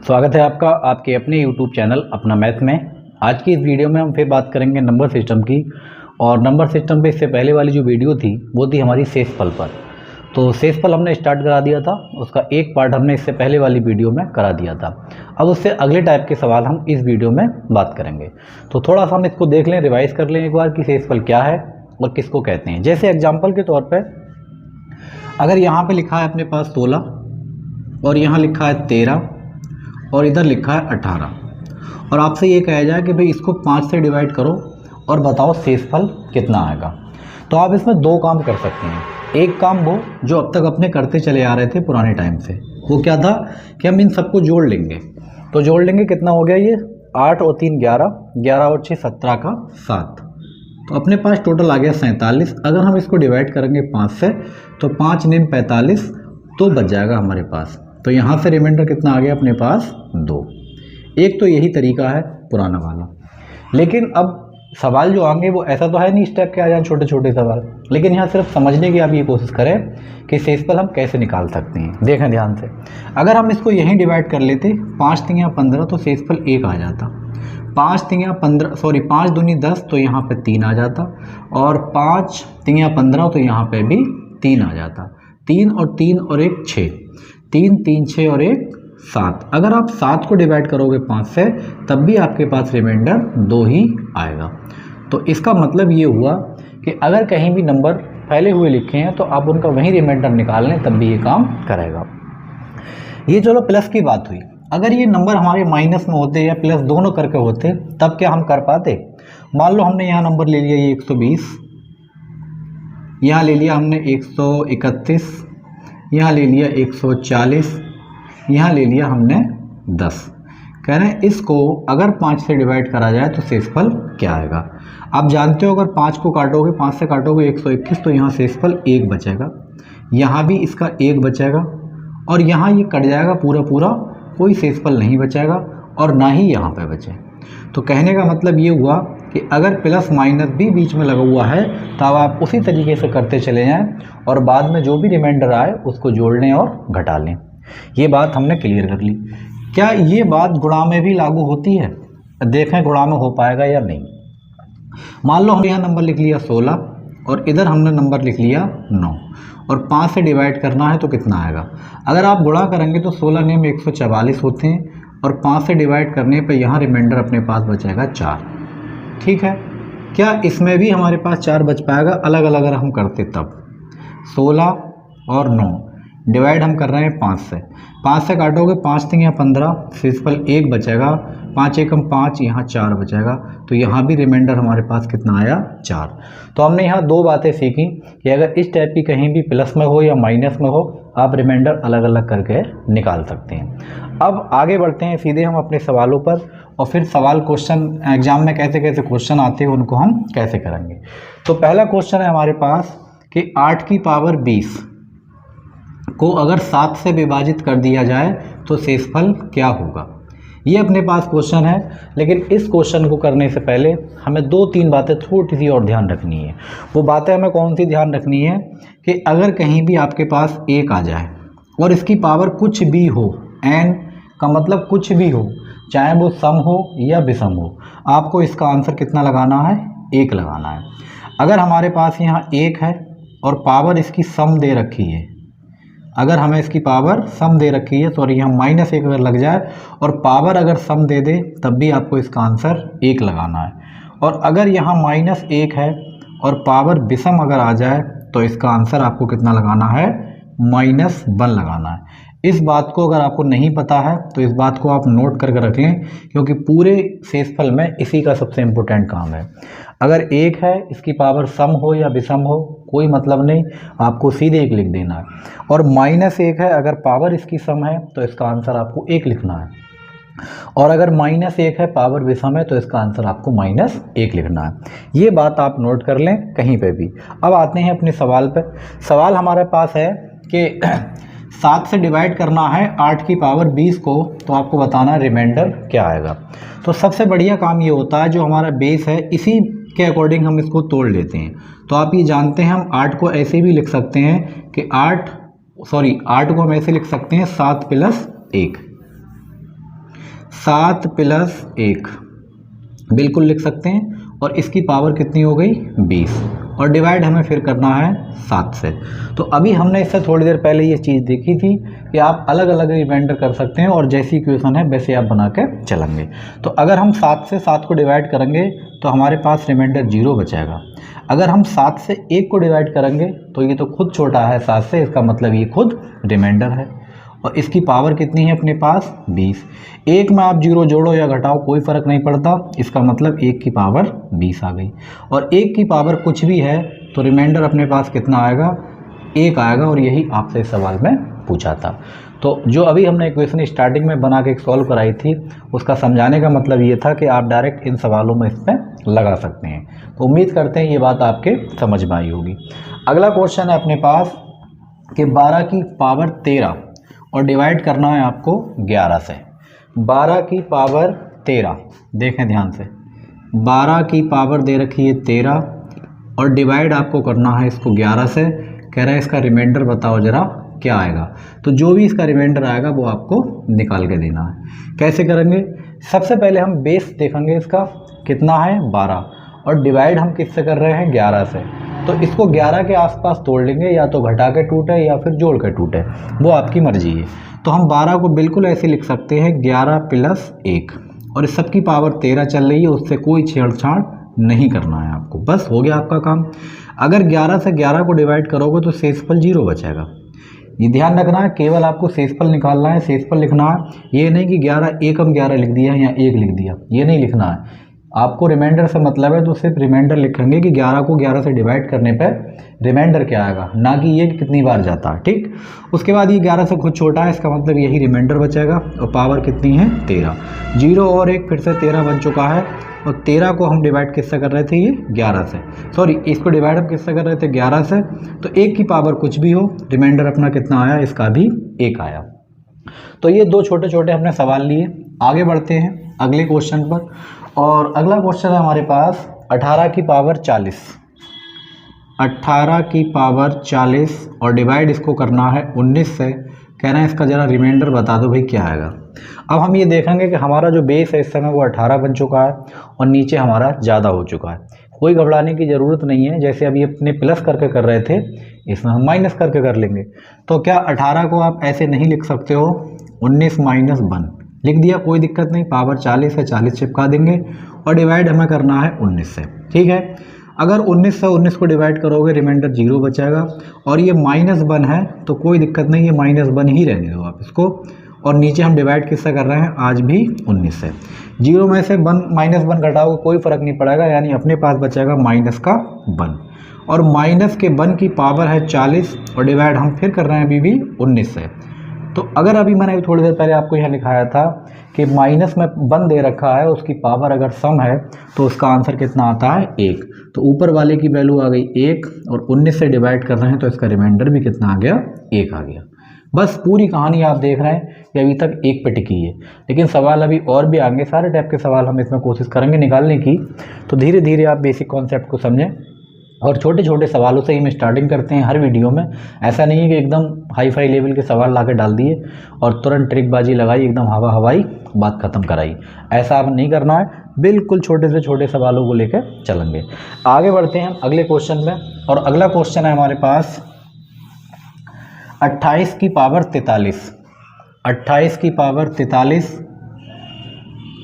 स्वागत है आपका आपके अपने YouTube चैनल अपना मैथ में। आज की इस वीडियो में हम फिर बात करेंगे नंबर सिस्टम की। और नंबर सिस्टम पे इससे पहले वाली जो वीडियो थी वो थी हमारी शेषफल पर। तो शेषफल हमने स्टार्ट करा दिया था, उसका एक पार्ट हमने इससे पहले वाली वीडियो में करा दिया था। अब उससे अगले टाइप के सवाल हम इस वीडियो में बात करेंगे। तो थोड़ा सा हम इसको देख लें, रिवाइज़ कर लें एक बार कि शेषफल क्या है और किसको कहते हैं। जैसे एग्जाम्पल के तौर पर अगर यहाँ पर लिखा है अपने पास 16 और यहाँ लिखा है 13 और इधर लिखा है 18 और आपसे ये कहा जाए कि भाई इसको 5 से डिवाइड करो और बताओ शेषफल कितना आएगा, तो आप इसमें दो काम कर सकते हैं। एक काम वो जो अब तक अपने करते चले आ रहे थे पुराने टाइम से, वो क्या था कि हम इन सबको जोड़ लेंगे। तो जोड़ लेंगे, कितना हो गया ये 8 और 3 11, 11 और 6 17 का 7, तो अपने पास टोटल आ गया 47। अगर हम इसको डिवाइड करेंगे 5 से तो 5 9 45, तो बच जाएगा हमारे पास। तो यहाँ से रिमाइंडर कितना आ गया अपने पास 2। एक तो यही तरीका है पुराना वाला, लेकिन अब सवाल जो आएंगे वो ऐसा तो है नहीं स्टेप के आ जाए छोटे छोटे सवाल, लेकिन यहाँ सिर्फ समझने की आप ये कोशिश करें कि शेषफल हम कैसे निकाल सकते हैं। देखें ध्यान से, अगर हम इसको यहीं डिवाइड कर लेते 5 3 15 तो शेषफल 1 आ जाता। 5 3 15 सॉरी 5 दूनी 10 तो यहाँ पे 3 आ जाता, और 5 3 15 तो यहाँ पे भी 3 आ जाता। 3 और 3 और 1 6, 3 3 6 और 1 7। अगर आप 7 को डिवाइड करोगे 5 से तब भी आपके पास रिमाइंडर 2 ही आएगा। तो इसका मतलब ये हुआ कि अगर कहीं भी नंबर फैले हुए लिखे हैं तो आप उनका वहीं रिमाइंडर निकाल लें, तब भी ये काम करेगा। ये चलो प्लस की बात हुई। अगर ये नंबर हमारे माइनस में होते या प्लस दोनों करके होते तब क्या हम कर पाते। मान लो हमने यहाँ नंबर ले लिया ये 120, यहाँ ले लिया हमने 131, यहाँ ले लिया 140, यहाँ ले लिया हमने 10। कह रहे हैं इसको अगर 5 से डिवाइड करा जाए तो शेषफल क्या आएगा। आप जानते हो अगर 5 को काटोगे, 5 से काटोगे 121, तो यहाँ शेषफल 1 बचेगा, यहाँ भी इसका 1 बचेगा, और यहाँ ये कट जाएगा पूरा पूरा, कोई शेषफल नहीं बचेगा और ना ही यहाँ पे बचे। तो कहने का मतलब ये हुआ कि अगर प्लस माइनस भी बीच में लगा हुआ है तब आप उसी तरीके से करते चले जाएं और बाद में जो भी रिमाइंडर आए उसको जोड़ लें और घटा लें। ये बात हमने क्लियर कर ली। क्या ये बात गुणा में भी लागू होती है? देखें गुणा में हो पाएगा या नहीं। मान लो हम यहाँ नंबर लिख लिया 16 और इधर हमने नंबर लिख लिया 9 और 5 से डिवाइड करना है तो कितना आएगा। अगर आप गुणा करेंगे तो 16 9 144 होते हैं और 5 से डिवाइड करने पे यहाँ रिमाइंडर अपने पास बचेगा 4। ठीक है, क्या इसमें भी हमारे पास 4 बच पाएगा अलग अलग अगर हम करते तब। 16 और 9 डिवाइड हम कर रहे हैं 5 से, 5 से काटोगे 5 3 15, शेषफल 1 बचेगा, 5 1 5, यहाँ 4 बचेगा, तो यहाँ भी रिमाइंडर हमारे पास कितना आया 4। तो हमने यहाँ दो बातें सीखी कि अगर इस टाइप की कहीं भी प्लस में हो या माइनस में हो आप रिमाइंडर अलग अलग करके निकाल सकते हैं। अब आगे बढ़ते हैं सीधे हम अपने सवालों पर, और फिर सवाल क्वेश्चन एग्जाम में कैसे कैसे क्वेश्चन आते हैं उनको हम कैसे करेंगे। तो पहला क्वेश्चन है हमारे पास कि 8 की पावर 20 को अगर 7 से विभाजित कर दिया जाए तो शेषफल क्या होगा। ये अपने पास क्वेश्चन है, लेकिन इस क्वेश्चन को करने से पहले हमें 2-3 बातें थोड़ी सी और ध्यान रखनी है। वो बातें हमें कौन सी ध्यान रखनी है कि अगर कहीं भी आपके पास 1 आ जाए और इसकी पावर कुछ भी हो, n का मतलब कुछ भी हो, चाहे वो सम हो या विषम हो, आपको इसका आंसर कितना लगाना है 1 लगाना है। अगर हमारे पास यहाँ 1 है और पावर इसकी सम दे रखी है, अगर हमें इसकी पावर सम दे रखी है, सॉरी यहाँ -1 अगर लग जाए और पावर अगर सम दे दे तब भी आपको इसका आंसर 1 लगाना है। और अगर यहाँ -1 है और पावर विषम अगर आ जाए तो इसका आंसर आपको कितना लगाना है -1 लगाना है। इस बात को अगर आपको नहीं पता है तो इस बात को आप नोट करके रख लें, क्योंकि पूरे शेषफल में इसी का सबसे इम्पोर्टेंट काम है। अगर 1 है इसकी पावर सम हो या विषम हो कोई मतलब नहीं, आपको सीधे 1 लिख देना है। और -1 है अगर पावर इसकी सम है तो इसका आंसर आपको 1 लिखना है, और अगर -1 है पावर विषम है तो इसका आंसर आपको -1 लिखना है। ये बात आप नोट कर लें कहीं पे भी। अब आते हैं अपने सवाल पर। सवाल हमारे पास है कि 7 से डिवाइड करना है 8 की पावर 20 को, तो आपको बताना है रिमाइंडर क्या आएगा। तो सबसे बढ़िया काम ये होता है जो हमारा बेस है इसी के अकॉर्डिंग हम इसको तोड़ लेते हैं। तो आप ये जानते हैं हम 8 को ऐसे भी लिख सकते हैं कि 8 को हम ऐसे लिख सकते हैं 7 + 1। 7 प्लस 1 बिल्कुल लिख सकते हैं, और इसकी पावर कितनी हो गई 20, और डिवाइड हमें फिर करना है 7 से। तो अभी हमने इससे थोड़ी देर पहले ये चीज़ देखी थी कि आप अलग अलग रिमाइंडर कर सकते हैं, और जैसी इक्वेशन है वैसे आप बना के चलेंगे। तो अगर हम 7 से 7 को डिवाइड करेंगे तो हमारे पास रिमाइंडर 0 बचेगा। अगर हम 7 से 1 को डिवाइड करेंगे तो ये तो खुद छोटा है 7 से, इसका मतलब ये खुद रिमाइंडर है, और इसकी पावर कितनी है अपने पास 20। 1 में आप 0 जोड़ो या घटाओ कोई फ़र्क नहीं पड़ता, इसका मतलब 1 की पावर 20 आ गई। और 1 की पावर कुछ भी है तो रिमाइंडर अपने पास कितना आएगा 1 आएगा, और यही आपसे इस सवाल में पूछा था। तो जो अभी हमने इक्वेशन स्टार्टिंग में बना के सॉल्व कराई थी, उसका समझाने का मतलब ये था कि आप डायरेक्ट इन सवालों में इसमें लगा सकते हैं। तो उम्मीद करते हैं ये बात आपके समझ में आई होगी। अगला क्वेश्चन है अपने पास कि 12 की पावर 13 और डिवाइड करना है आपको 11 से। 12 की पावर 13, देखें ध्यान से, 12 की पावर दे रखी है 13 और डिवाइड आपको करना है इसको 11 से। कह रहा है इसका रिमाइंडर बताओ ज़रा क्या आएगा। तो जो भी इसका रिमाइंडर आएगा वो आपको निकाल के देना है। कैसे करेंगे, सबसे पहले हम बेस देखेंगे इसका कितना है 12, और डिवाइड हम किससे कर रहे हैं 11 से। तो इसको 11 के आसपास तोड़ लेंगे, या तो घटा के टूटे या फिर जोड़ के टूटे, वो आपकी मर्जी है। तो हम 12 को बिल्कुल ऐसे लिख सकते हैं 11 प्लस 1, और इस सब की पावर 13 चल रही है, उससे कोई छेड़छाड़ नहीं करना है आपको, बस हो गया आपका काम। अगर 11 से 11 को डिवाइड करोगे तो शेषफल 0 बचेगा। ये ध्यान रखना है, केवल आपको शेषफल निकालना है, शेषफल लिखना है। ये नहीं कि 11 एकम 11 लिख दिया या 1 लिख दिया, ये नहीं लिखना है। आपको रिमाइंडर से मतलब है तो सिर्फ रिमाइंडर लिखेंगे कि 11 को 11 से डिवाइड करने पर रिमाइंडर क्या आएगा, ना कि ये कितनी बार जाता है। ठीक, उसके बाद ये 11 से खुद छोटा है, इसका मतलब यही रिमाइंडर बचेगा, और पावर कितनी है 13। 0 और 1 फिर से 13 बन चुका है, और 13 को हम डिवाइड किससे कर रहे थे, ये 11 से, सॉरी इसको डिवाइड हम किससे कर रहे थे 11 से। तो 1 की पावर कुछ भी हो, रिमाइंडर अपना कितना आया, इसका भी 1 आया। तो ये दो छोटे छोटे हमने सवाल लिए। आगे बढ़ते हैं अगले क्वेश्चन पर, और अगला क्वेश्चन है हमारे पास 18 की पावर 40। 18 की पावर 40 और डिवाइड इसको करना है 19 से। कह रहे हैं इसका ज़रा रिमाइंडर बता दो भाई क्या आएगा। अब हम ये देखेंगे कि हमारा जो बेस है इस समय वो 18 बन चुका है, और नीचे हमारा ज़्यादा हो चुका है। कोई घबराने की ज़रूरत नहीं है, जैसे अभी अपने प्लस करके कर रहे थे इसमें हम माइनस करके कर लेंगे। तो क्या 18 को आप ऐसे नहीं लिख सकते हो, 19 माइनस 1 लिख दिया, कोई दिक्कत नहीं। पावर 40 है, 40 चिपका देंगे, और डिवाइड हमें करना है 19 से। ठीक है, अगर 19 से 19 को डिवाइड करोगे रिमाइंडर 0 बचेगा, और ये -1 है तो कोई दिक्कत नहीं, ये -1 ही रहने दो आप इसको। और नीचे हम डिवाइड किससे कर रहे हैं, आज भी 19 से। 0 में से -1 घटाओगे कोई फ़र्क नहीं पड़ेगा, यानी अपने पास बचेगा माइनस का 1, और माइनस के 1 की पावर है 40, और डिवाइड हम फिर कर रहे हैं अभी भी 19 से। तो अगर अभी मैंने थोड़ी देर पहले आपको यहाँ लिखाया था कि माइनस में 1 दे रखा है, उसकी पावर अगर सम है तो उसका आंसर कितना आता है 1। तो ऊपर वाले की वैल्यू आ गई 1, और 19 से डिवाइड कर रहे हैं तो इसका रिमाइंडर भी कितना आ गया, 1 आ गया। बस पूरी कहानी आप देख रहे हैं कि अभी तक 1 पे टिकी है, लेकिन सवाल अभी और भी आएंगे, सारे टाइप के सवाल हम इसमें कोशिश करेंगे निकालने की। तो धीरे धीरे आप बेसिक कॉन्सेप्ट को समझें, और छोटे छोटे सवालों से ही हम स्टार्टिंग करते हैं हर वीडियो में। ऐसा नहीं है कि एकदम हाई फाई लेवल के सवाल ला के डाल दिए और तुरंत ट्रिकबाजी लगाई, एकदम हवा हवाई बात ख़त्म कराई, ऐसा अब नहीं करना है। बिल्कुल छोटे से छोटे सवालों को लेकर चलेंगे। आगे बढ़ते हैं हम अगले क्वेश्चन में, और अगला क्वेश्चन है हमारे पास 28 की पावर 43। 28 की पावर 43,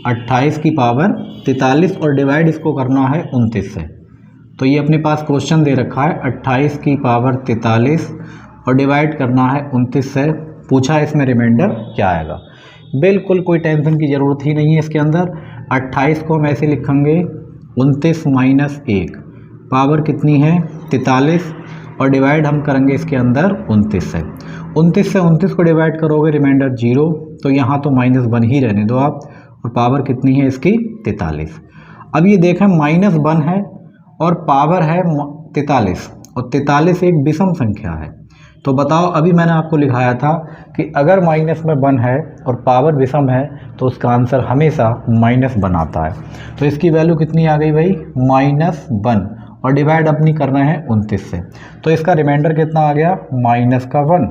28 की पावर 43 और डिवाइड इसको करना है 29 से। तो ये अपने पास क्वेश्चन दे रखा है 28 की पावर 43 और डिवाइड करना है 29 से। पूछा है इसमें रिमाइंडर क्या आएगा। बिल्कुल कोई टेंशन की ज़रूरत ही नहीं है इसके अंदर। 28 को हम ऐसे लिखेंगे 29 माइनस 1, पावर कितनी है 43, और डिवाइड हम करेंगे इसके अंदर 29 से। 29 से 29 को डिवाइड करोगे रिमाइंडर 0, तो यहाँ तो -1 ही रहने दो आप, और पावर कितनी है इसकी 43। अब ये देखें -1 है और पावर है 43, और 43 एक विषम संख्या है। तो बताओ, अभी मैंने आपको लिखाया था कि अगर माइनस में 1 है और पावर विषम है तो उसका आंसर हमेशा -1 आता है। तो इसकी वैल्यू कितनी आ गई भाई -1, और डिवाइड अपनी करना है 29 से। तो इसका रिमाइंडर कितना आ गया -1।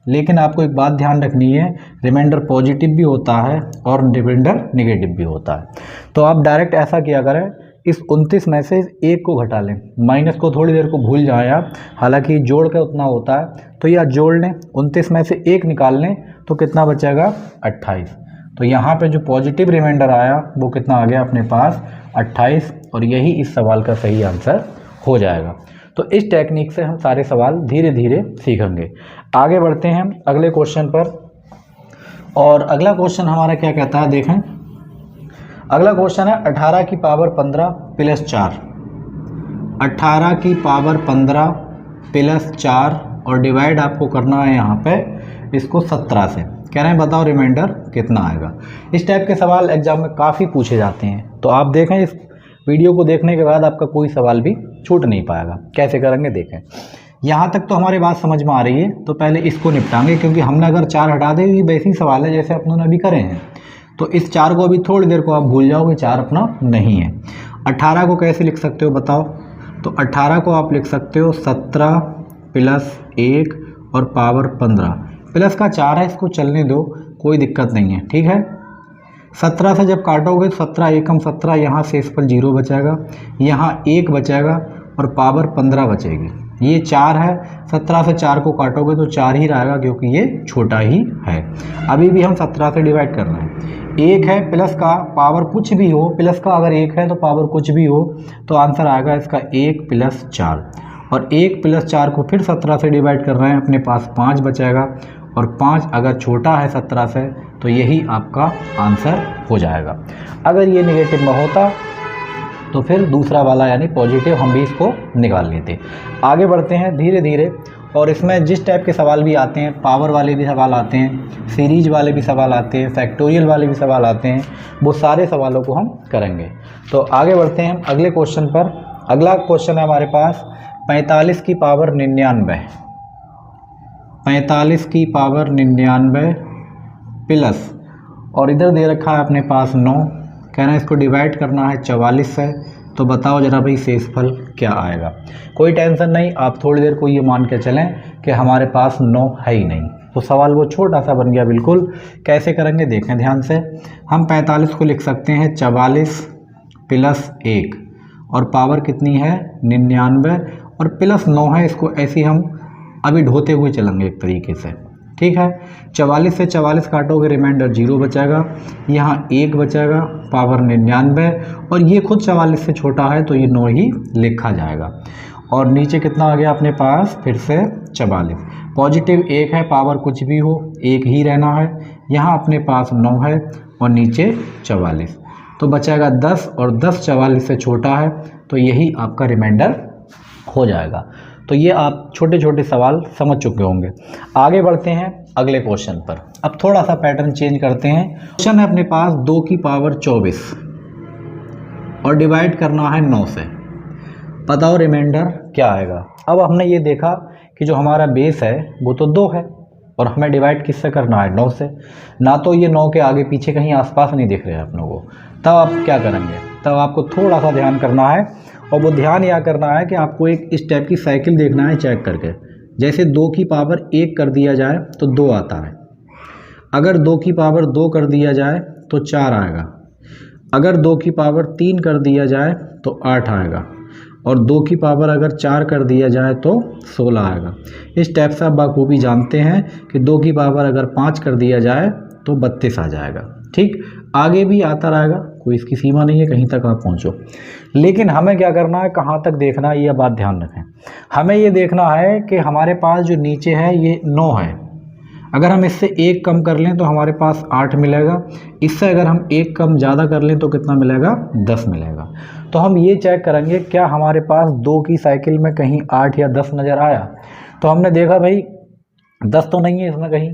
लेकिन आपको एक बात ध्यान रखनी है, रिमाइंडर पॉजिटिव भी होता है और रिमाइंडर नेगेटिव भी होता है। तो आप डायरेक्ट ऐसा किया करें, इस 29 में से 1 को घटा लें, माइनस को थोड़ी देर को भूल जाएं आप, हालांकि जोड़ का उतना होता है, तो या जोड़ लें, 29 में से 1 निकाल लें तो कितना बचेगा 28। तो यहाँ पे जो पॉजिटिव रिमाइंडर आया वो कितना आ गया अपने पास 28, और यही इस सवाल का सही आंसर हो जाएगा। तो इस टेक्निक से हम सारे सवाल धीरे धीरे सीखेंगे। आगे बढ़ते हैं हम अगले क्वेश्चन पर, और अगला क्वेश्चन हमारा क्या कहता है देखें। अगला क्वेश्चन है 18 की पावर 15 प्लस 4। 18 की पावर 15 प्लस 4 और डिवाइड आपको करना है यहाँ पे इसको 17 से। कह रहे हैं बताओ रिमाइंडर कितना आएगा। इस टाइप के सवाल एग्जाम में काफ़ी पूछे जाते हैं, तो आप देखें इस वीडियो को देखने के बाद आपका कोई सवाल भी छूट नहीं पाएगा। कैसे करेंगे देखें। यहाँ तक तो हमारी बात समझ में आ रही है, तो पहले इसको निपटाएंगे, क्योंकि हमने अगर 4 हटा दे, ये वैसे ही सवाल है जैसे अपनों ने अभी करे हैं। तो इस 4 को अभी थोड़ी देर को आप भूल जाओगे, 4 अपना नहीं है। 18 को कैसे लिख सकते हो बताओ। तो 18 को आप लिख सकते हो 17 प्लस 1 और पावर 15। प्लस का 4 है, इसको चलने दो, कोई दिक्कत नहीं है, ठीक है। 17 से जब काटोगे 17 एकम 17, यहाँ से इस पर 0 बचेगा, यहाँ 1 बचेगा और पावर 15 बचेगी। ये 4 है, 17 से 4 को काटोगे तो 4 ही रहेगा, क्योंकि ये छोटा ही है। अभी भी हम 17 से डिवाइड कर रहे हैं। 1 है, प्लस का पावर कुछ भी हो, प्लस का अगर 1 है तो पावर कुछ भी हो, तो आंसर आएगा इसका 1 प्लस 4। और 1 प्लस 4 को फिर 17 से डिवाइड कर रहे हैं, अपने पास 5 बचेगा, और 5 अगर छोटा है 17 से तो यही आपका आंसर हो जाएगा। अगर ये नेगेटिव में होता तो फिर दूसरा वाला यानी पॉजिटिव हम भी इसको निकाल लेते। आगे बढ़ते हैं धीरे धीरे, और इसमें जिस टाइप के सवाल भी आते हैं, पावर वाले भी सवाल आते हैं, सीरीज वाले भी सवाल आते हैं, फैक्टोरियल वाले भी सवाल आते हैं, वो सारे सवालों को हम करेंगे। तो आगे बढ़ते हैं अगले क्वेश्चन पर। अगला क्वेश्चन है हमारे पास 45 की पावर 99। 45 की पावर 99 प्लस, और इधर दे रखा है अपने पास 9। कहना है इसको डिवाइड करना है 44 से। तो बताओ जरा भाई शेषफल क्या आएगा। कोई टेंशन नहीं, आप थोड़ी देर को ये मान के चलें कि हमारे पास 9 है ही नहीं, तो सवाल वो छोटा सा बन गया बिल्कुल। कैसे करेंगे देखें ध्यान से। हम 45 को लिख सकते हैं 44 प्लस 1, और पावर कितनी है 99, और प्लस 9 है, इसको ऐसे हम अभी ढोते हुए चलेंगे एक तरीके से, ठीक है। 44 से 44 काटोगे, रिमाइंडर 0 बचेगा, यहाँ 1 बचेगा, पावर 99, और ये खुद 44 से छोटा है तो ये 9 ही लिखा जाएगा। और नीचे कितना आ गया अपने पास फिर से 44। पॉजिटिव 1 है, पावर कुछ भी हो 1 ही रहना है, यहाँ अपने पास 9 है और नीचे 44, तो बचेगा 10, और 10 44 से छोटा है तो यही आपका रिमाइंडर हो जाएगा। तो ये आप छोटे छोटे सवाल समझ चुके होंगे। आगे बढ़ते हैं अगले क्वेश्चन पर। अब थोड़ा सा पैटर्न चेंज करते हैं। क्वेश्चन है अपने पास 2 की पावर 24 और डिवाइड करना है 9 से। बताओ रिमाइंडर क्या आएगा। अब हमने ये देखा कि जो हमारा बेस है वो तो 2 है, और हमें डिवाइड किससे करना है 9 से। ना तो ये 9 के आगे पीछे कहीं आसपास नहीं दिख रहे हैं अपनों को। तब आप क्या करेंगे, तब आपको थोड़ा सा ध्यान करना है, और वो ध्यान यह करना है कि आपको एक इस टाइप की साइकिल देखना है चेक करके। जैसे 2 की पावर 1 कर दिया जाए तो 2 आता है, अगर 2 की पावर 2 कर दिया जाए तो 4 आएगा, अगर 2 की पावर 3 कर दिया जाए तो 8 आएगा, और 2 की पावर अगर 4 कर दिया जाए तो 16 आएगा। इस टाइप से आप बखूबी जानते हैं कि 2 की पावर अगर 5 कर दिया जाए तो 32 आ जाएगा। ठीक, आगे भी आता रहेगा, कोई इसकी सीमा नहीं है, कहीं तक आप पहुंचो। लेकिन हमें क्या करना है, कहाँ तक देखना है, ये बात ध्यान रखें। हमें ये देखना है कि हमारे पास जो नीचे है ये 9 है, अगर हम इससे 1 कम कर लें तो हमारे पास 8 मिलेगा, इससे अगर हम 1 कम ज़्यादा कर लें तो कितना मिलेगा 10 मिलेगा। तो हम ये चेक करेंगे क्या हमारे पास 2 की साइकिल में कहीं 8 या 10 नज़र आया। तो हमने देखा भाई 10 तो नहीं है इसमें कहीं,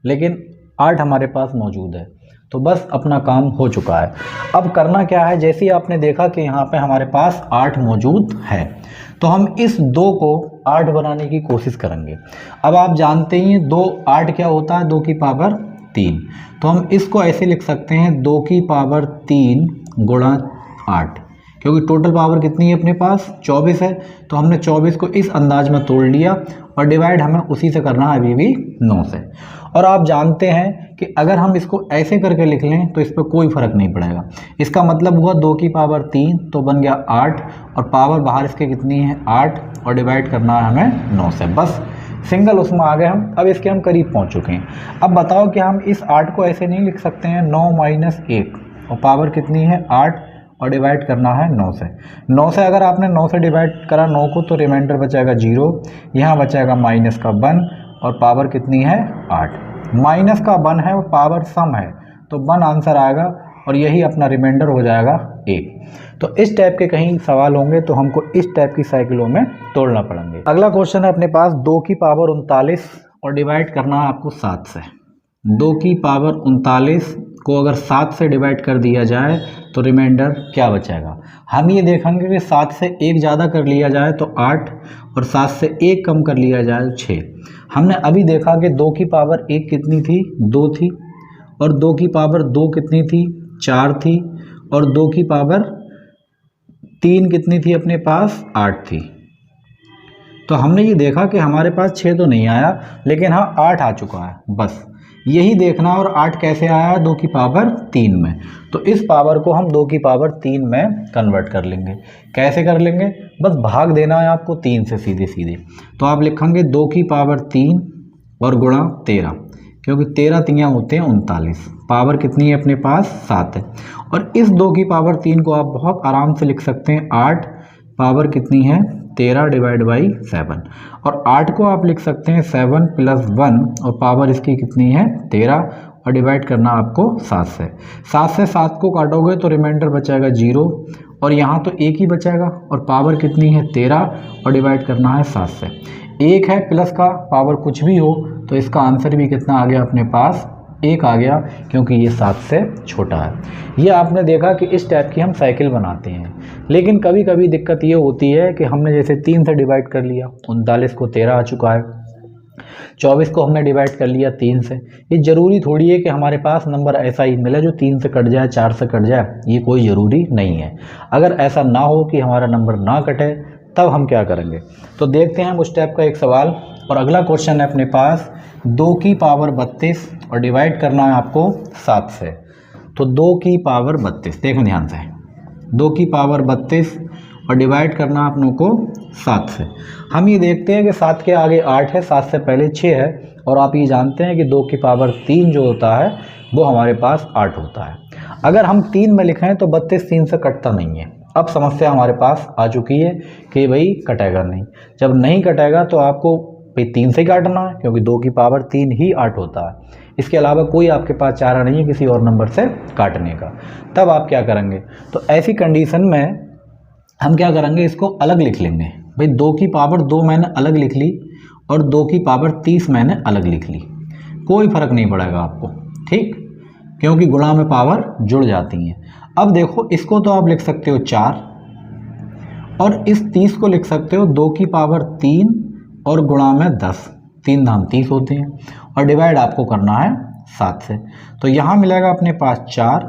लेकिन 8 हमारे पास मौजूद है, तो बस अपना काम हो चुका है। अब करना क्या है, जैसे ही आपने देखा कि यहाँ पे हमारे पास 8 मौजूद है, तो हम इस 2 को 8 बनाने की कोशिश करेंगे। अब आप जानते ही हैं 2 8 क्या होता है, 2 की पावर 3। तो हम इसको ऐसे लिख सकते हैं 2 की पावर 3 गुणा 8। क्योंकि टोटल पावर कितनी है अपने पास 24 है, तो हमने 24 को इस अंदाज में तोड़ लिया और डिवाइड हमें उसी से करना है अभी भी 9 से। और आप जानते हैं कि अगर हम इसको ऐसे करके लिख लें तो इस पर कोई फ़र्क नहीं पड़ेगा। इसका मतलब हुआ 2 की पावर 3 तो बन गया 8 और पावर बाहर इसके कितनी है 8 और डिवाइड करना है हमें 9 से। बस सिंगल उसमें आ गए हम। अब इसके हम करीब पहुंच चुके हैं। अब बताओ कि हम इस 8 को ऐसे नहीं लिख सकते हैं 9 माइनस 1 और पावर कितनी है 8 और डिवाइड करना है 9 से। 9 से अगर आपने 9 से डिवाइड करा 9 को तो रिमाइंडर बचाएगा 0, यहाँ बचाएगा माइनस का 1 और पावर कितनी है 8। माइनस का 1 है और पावर सम है तो 1 आंसर आएगा और यही अपना रिमाइंडर हो जाएगा 1। तो इस टाइप के कहीं सवाल होंगे तो हमको इस टाइप की साइकिलों में तोड़ना पड़ेंगे। अगला क्वेश्चन है अपने पास 2 की पावर 39 और डिवाइड करना है आपको 7 से। 2 की पावर 39 को अगर 7 से डिवाइड कर दिया जाए तो रिमाइंडर क्या बचेगा। हम ये देखेंगे कि 7 से 1 ज़्यादा कर लिया जाए तो 8 और 7 से 1 कम कर लिया जाए तो 6। हमने अभी देखा कि 2 की पावर 1 कितनी थी 2 थी और 2 की पावर 2 कितनी थी 4 थी और 2 की पावर 3 कितनी थी अपने पास 8 थी। तो हमने ये देखा कि हमारे पास 6 तो नहीं आया लेकिन हाँ 8 आ चुका है। बस यही देखना। और 8 कैसे आया 2 की पावर 3 में, तो इस पावर को हम 2 की पावर 3 में कन्वर्ट कर लेंगे। कैसे कर लेंगे, बस भाग देना है आपको 3 से सीधे सीधे। तो आप लिखेंगे 2 की पावर 3 और गुणा 13, क्योंकि 13 तियाँ होते हैं 39। पावर कितनी है अपने पास 7 है। और इस 2 की पावर 3 को आप बहुत आराम से लिख सकते हैं 8 पावर कितनी है 13 डिवाइड बाई 7। और 8 को आप लिख सकते हैं 7 प्लस 1 और पावर इसकी कितनी है 13 और डिवाइड करना आपको 7 से। 7 से 7 को काटोगे तो रिमाइंडर बचाएगा 0 और यहाँ तो 1 ही बचाएगा और पावर कितनी है 13 और डिवाइड करना है 7 से। 1 है प्लस का पावर कुछ भी हो तो इसका आंसर भी कितना आ गया अपने पास 1 आ गया, क्योंकि ये 7 से छोटा है। ये आपने देखा कि इस टाइप की हम साइकिल बनाते हैं। लेकिन कभी कभी दिक्कत ये होती है कि हमने जैसे 3 से डिवाइड कर लिया 39 को 13 आ चुका है, 24 को हमने डिवाइड कर लिया 3 से। ये ज़रूरी थोड़ी है कि हमारे पास नंबर ऐसा ही मिले जो 3 से कट जाए 4 से कट जाए, ये कोई ज़रूरी नहीं है। अगर ऐसा ना हो कि हमारा नंबर ना कटे तब हम क्या करेंगे, तो देखते हैं हम उस टाइप का एक सवाल। और अगला क्वेश्चन है अपने पास 2 की पावर 32 और डिवाइड करना है आपको 7 से। तो 2 की पावर 32, देखें ध्यान से, 2 की पावर 32 और डिवाइड करना आप लोगों को 7 से। हम ये देखते हैं कि 7 के आगे 8 है, 7 से पहले 6 है और आप ये जानते हैं कि 2 की पावर 3 जो होता है वो हमारे पास 8 होता है। अगर हम 3 में लिखें तो 32 3 से कटता नहीं है। अब समस्या हमारे पास आ चुकी है कि भाई कटेगा नहीं। जब नहीं कटेगा तो आपको 3 से काटना है, क्योंकि 2 की पावर 3 ही 8 होता है। इसके अलावा कोई आपके पास चारा नहीं है किसी और नंबर से काटने का। तब आप क्या करेंगे, तो ऐसी कंडीशन में हम क्या करेंगे, इसको अलग लिख लेंगे। भाई 2 की पावर 2 मैंने अलग लिख ली और 2 की पावर 30 मैंने अलग लिख ली, कोई फ़र्क नहीं पड़ेगा आपको, ठीक, क्योंकि गुणा में पावर जुड़ जाती हैं। अब देखो इसको तो आप लिख सकते हो 4 और इस 30 को लिख सकते हो 2 की पावर 3 और गुणा में 10, 3 धाम 30 होते हैं और डिवाइड आपको करना है 7 से। तो यहाँ मिलेगा अपने पास 4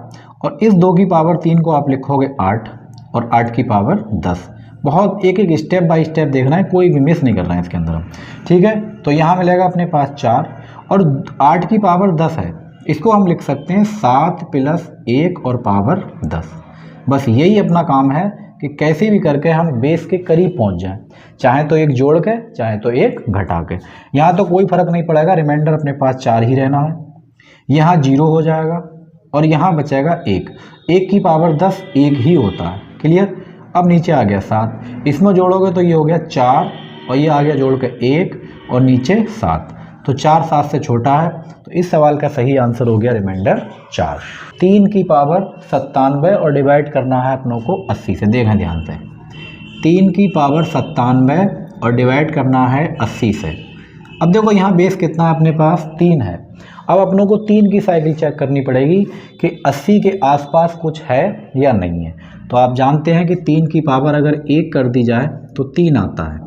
और इस 2 की पावर 3 को आप लिखोगे 8 और 8 की पावर 10। बहुत एक एक स्टेप बाय स्टेप देखना है, कोई भी मिस नहीं करना है इसके अंदर हम, ठीक है। तो यहाँ मिलेगा अपने पास 4 और 8 की पावर 10 है, इसको हम लिख सकते हैं 7 प्लस 1 और पावर 10। बस यही अपना काम है कि कैसे भी करके हम बेस के करीब पहुंच जाएं, चाहे तो एक जोड़ के चाहे तो एक घटा के। यहाँ तो कोई फर्क नहीं पड़ेगा, रिमाइंडर अपने पास 4 ही रहना है। यहाँ 0 हो जाएगा और यहाँ बचेगा 1। 1 की पावर 10 1 ही होता है, क्लियर। अब नीचे आ गया 7, इसमें जोड़ोगे तो ये हो गया 4 और ये आ गया जोड़ के 1 और नीचे 7, तो 4 7 से छोटा है। तो इस सवाल का सही आंसर हो गया रिमाइंडर 4। 3 की पावर 97 और डिवाइड करना है अपनों को 80 से। देखें ध्यान से, 3 की पावर 97 और डिवाइड करना है 80 से। अब देखो यहाँ बेस कितना है अपने पास 3 है। अब अपनों को 3 की साइकिल चेक करनी पड़ेगी कि 80 के आसपास कुछ है या नहीं है। तो आप जानते हैं कि 3 की पावर अगर 1 कर दी जाए तो 3 आता है,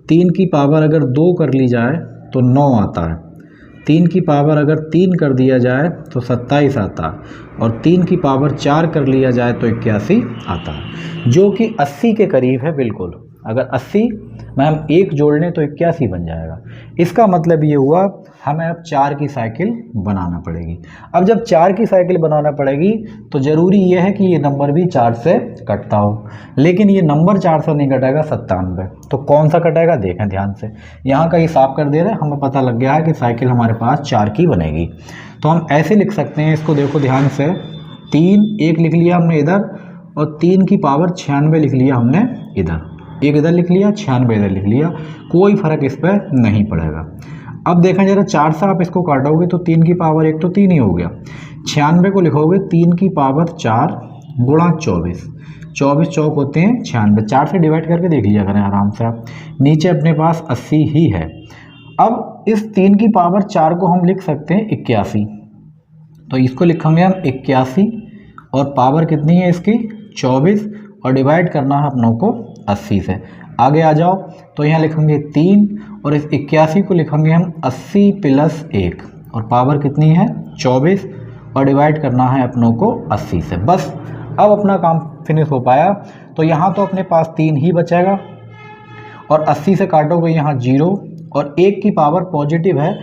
3 की पावर अगर 2 कर ली जाए तो 9 आता है, 3 की पावर अगर 3 कर दिया जाए तो 27 आता है, और 3 की पावर 4 कर लिया जाए तो 81 आता है, जो कि 80 के करीब है बिल्कुल। अगर 80 में हम 1 जोड़ लें तो 81 बन जाएगा। इसका मतलब ये हुआ हमें अब 4 की साइकिल बनाना पड़ेगी। अब जब 4 की साइकिल बनाना पड़ेगी तो ज़रूरी ये है कि ये नंबर भी 4 से कटता हो, लेकिन ये नंबर 4 से नहीं कटेगा, 97। तो कौन सा कटेगा देखें ध्यान से, यहाँ का हिसाब कर दे रहे हैं, हमें पता लग गया है कि साइकिल हमारे पास 4 की बनेगी। तो हम ऐसे लिख सकते हैं इसको, देखो ध्यान से, 3 1 लिख लिया हमने इधर, और 3 की पावर 96 लिख लिया हमने इधर, 1 इधर लिख लिया, 96 इधर लिख लिया, कोई फ़र्क इस पर नहीं पड़ेगा। अब देखा जरा 4 से आप इसको काटोगे तो 3 की पावर 1 तो 3 ही हो गया, 96 को लिखोगे 3 की पावर 4 गुणा 24, 24 चौक होते हैं 96, 4 से डिवाइड करके देख लिया करें आराम से आप, नीचे अपने पास 80 ही है। अब इस 3 की पावर 4 को हम लिख सकते हैं 81, तो इसको लिखेंगे हम 81, और पावर कितनी है इसकी 24, और डिवाइड करना है अपनों को 80 से। आगे आ जाओ तो यहाँ लिखेंगे 3, और इस 81 को लिखेंगे हम 80 प्लस 1, और पावर कितनी है 24, और डिवाइड करना है अपनों को 80 से। बस अब अपना काम फिनिश हो पाया। तो यहाँ तो अपने पास 3 ही बचेगा, और 80 से काटोगे यहाँ 0, और 1 की पावर पॉजिटिव है,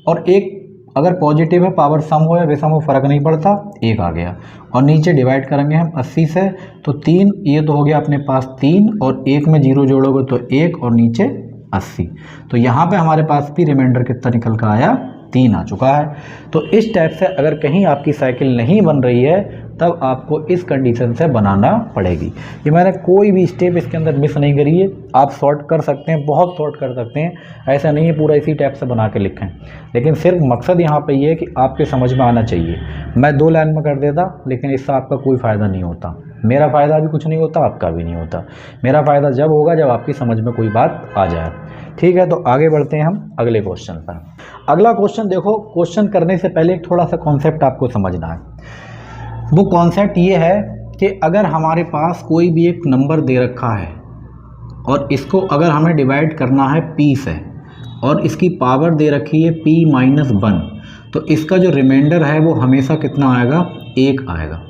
और 1 अगर पॉजिटिव है पावर सम हो या विषम हो फ़र्क नहीं पड़ता, 1 आ गया, और नीचे डिवाइड करेंगे हम 80 से, तो 3, ये तो हो गया अपने पास 3, और 1 में 0 जोड़ोगे तो 1, और नीचे 80। तो यहाँ पे हमारे पास भी रिमाइंडर कितना निकल कर आया, 3 आ चुका है। तो इस टाइप से अगर कहीं आपकी साइकिल नहीं बन रही है तब आपको इस कंडीशन से बनाना पड़ेगी। ये मैंने कोई भी स्टेप इसके अंदर मिस नहीं करी है, आप सॉर्ट कर सकते हैं, बहुत सॉर्ट कर सकते हैं, ऐसा नहीं है पूरा इसी टाइप से बना के लिखें, लेकिन सिर्फ मकसद यहाँ पे ये है कि आपके समझ में आना चाहिए। मैं 2 लाइन में कर देता लेकिन इससे आपका कोई फ़ायदा नहीं होता, मेरा फ़ायदा भी कुछ नहीं होता, आपका भी नहीं होता। मेरा फ़ायदा जब होगा जब आपकी समझ में कोई बात आ जाए। ठीक है, तो आगे बढ़ते हैं हम अगले क्वेश्चन पर। अगला क्वेश्चन देखो, क्वेश्चन करने से पहले एक थोड़ा सा कॉन्सेप्ट आपको समझना है। वो कॉन्सेप्ट ये है कि अगर हमारे पास कोई भी एक नंबर दे रखा है और इसको अगर हमें डिवाइड करना है p से, और इसकी पावर दे रखी है p-1, तो इसका जो रिमाइंडर है वो हमेशा कितना आएगा, 1 आएगा।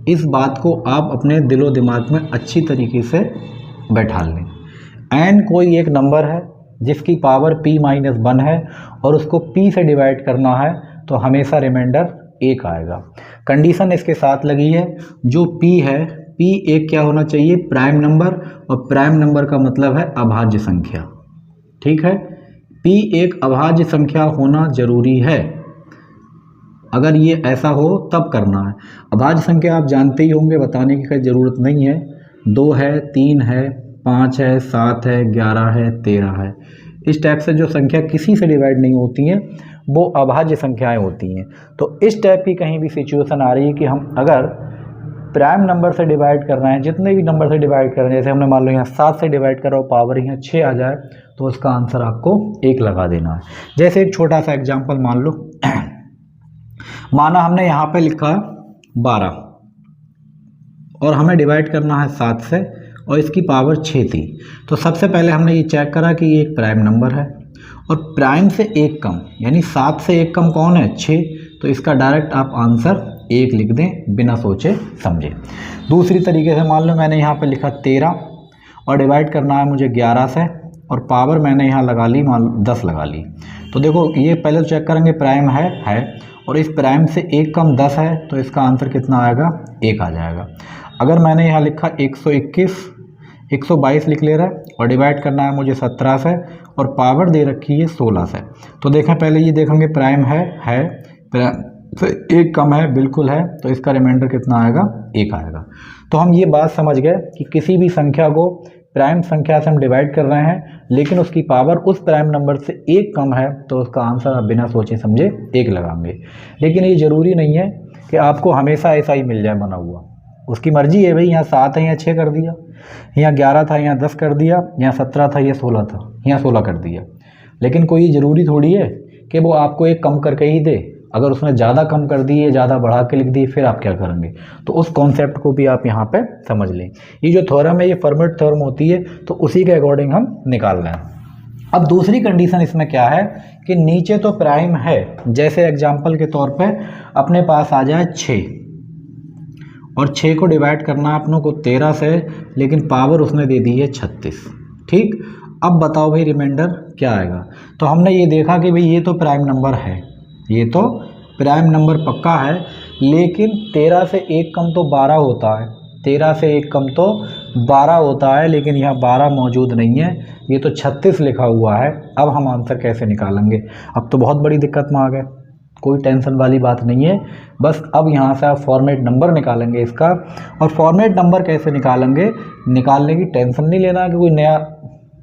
इस बात को आप अपने दिलो दिमाग में अच्छी तरीके से बैठा लें। n कोई एक नंबर है जिसकी पावर p-1 है, और उसको p से डिवाइड करना है तो हमेशा रिमाइंडर 1 आएगा। कंडीशन इसके साथ लगी है, जो p है, p एक क्या होना चाहिए, प्राइम नंबर, और प्राइम नंबर का मतलब है अभाज्य संख्या। ठीक है, p एक अभाज्य संख्या होना जरूरी है। अगर ये ऐसा हो तब करना है। अभाज्य संख्या आप जानते ही होंगे, बताने की कोई ज़रूरत नहीं है। 2 है, 3 है, 5 है, 7 है, 11 है, 13 है। इस टाइप से जो संख्या किसी से डिवाइड नहीं होती हैं वो अभाज्य संख्याएं होती हैं। तो इस टाइप की कहीं भी सिचुएशन आ रही है कि हम अगर प्राइम नंबर से डिवाइड कर रहे हैं, जितने भी नंबर से डिवाइड कर रहे हैं, जैसे हमने मान लो यहाँ 7 से डिवाइड कर रहा हो, पावर यहाँ 6 आ जाए, तो उसका आंसर आपको 1 लगा देना है। जैसे एक छोटा सा एग्जाम्पल मान लो, माना हमने यहाँ पे लिखा 12 और हमें डिवाइड करना है 7 से, और इसकी पावर 6 थी। तो सबसे पहले हमने ये चेक करा कि ये एक प्राइम नंबर है, और प्राइम से 1 कम, यानी 7 से 1 कम कौन है, 6, तो इसका डायरेक्ट आप आंसर 1 लिख दें बिना सोचे समझे। दूसरी तरीके से मान लो मैंने यहाँ पे लिखा 13 और डिवाइड करना है मुझे 11 से, और पावर मैंने यहाँ लगा ली, मान 10 लगा ली। तो देखो ये पहले चेक करेंगे प्राइम है, और इस प्राइम से 1 कम 10 है, तो इसका आंसर कितना आएगा, 1 आ जाएगा। अगर मैंने यहाँ लिखा 121, 122 लिख ले रहा है, और डिवाइड करना है मुझे 17 से, और पावर दे रखी है 16 से। तो देखें पहले ये देखेंगे प्राइम है, प्राइम से 1 कम है, बिल्कुल है, तो इसका रिमाइंडर कितना आएगा, 1 आएगा। तो हम ये बात समझ गए कि किसी भी संख्या को प्राइम संख्या से हम डिवाइड कर रहे हैं, लेकिन उसकी पावर उस प्राइम नंबर से 1 कम है, तो उसका आंसर आप बिना सोचे समझे 1 लगाएंगे। लेकिन ये ज़रूरी नहीं है कि आपको हमेशा ऐसा ही मिल जाए बना हुआ, उसकी मर्जी है भाई। यहाँ 7 है, यहाँ 6 कर दिया, यहाँ 11 था, यहाँ 10 कर दिया, यहाँ 17 था, यहाँ 16 था, यहाँ 16 कर दिया। लेकिन कोई ज़रूरी थोड़ी है कि वो आपको 1 कम करके ही दे। अगर उसने ज़्यादा कम कर दी है, ज़्यादा बढ़ा के लिख दी, फिर आप क्या करेंगे। तो उस कॉन्सेप्ट को भी आप यहाँ पे समझ लें। ये जो थ्योरम है ये फॉर्मेट थ्योरम होती है, तो उसी के अकॉर्डिंग हम निकाल रहे हैं। अब दूसरी कंडीशन इसमें क्या है कि नीचे तो प्राइम है, जैसे एग्जाम्पल के तौर पे अपने पास आ जाए 6 और 6 को डिवाइड करना है अपनों को 13 से, लेकिन पावर उसने दे दी है 36। ठीक, अब बताओ भाई रिमाइंडर क्या आएगा। तो हमने ये देखा कि भाई ये तो प्राइम नंबर है, ये तो प्राइम नंबर पक्का है, लेकिन 13 से 1 कम तो 12 होता है, 13 से 1 कम तो 12 होता है, लेकिन यहाँ 12 मौजूद नहीं है, ये तो 36 लिखा हुआ है। अब हम आंसर कैसे निकालेंगे? अब तो बहुत बड़ी दिक्कत में आ गए, कोई टेंशन वाली बात नहीं है, बस अब यहाँ से आप फॉर्मेट नंबर निकालेंगे इसका। और फॉर्मेट नंबर कैसे निकालेंगे, निकालने की टेंशन नहीं लेना कि कोई नया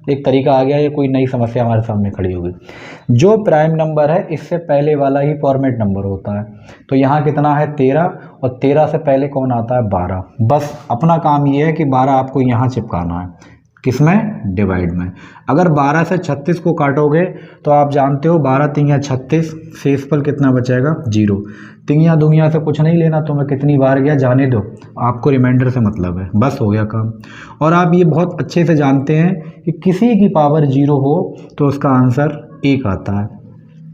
एक तरीका आ गया या कोई नई समस्या हमारे सामने खड़ी होगी। जो प्राइम नंबर है इससे पहले वाला ही फॉर्मेट नंबर होता है। तो यहाँ कितना है 13, और 13 से पहले कौन आता है 12। बस अपना काम ये है कि 12 आपको यहाँ चिपकाना है, किसमें, डिवाइड में। अगर 12 से 36 को काटोगे तो आप जानते हो 12 तिंगियाँ 36, शेषफल कितना बचेगा 0। तिंगियाँ दुनिया से कुछ नहीं लेना, तो मैं कितनी बार गया जाने दो, आपको रिमाइंडर से मतलब है, बस हो गया काम। और आप ये बहुत अच्छे से जानते हैं कि किसी की पावर 0 हो तो उसका आंसर 1 आता है।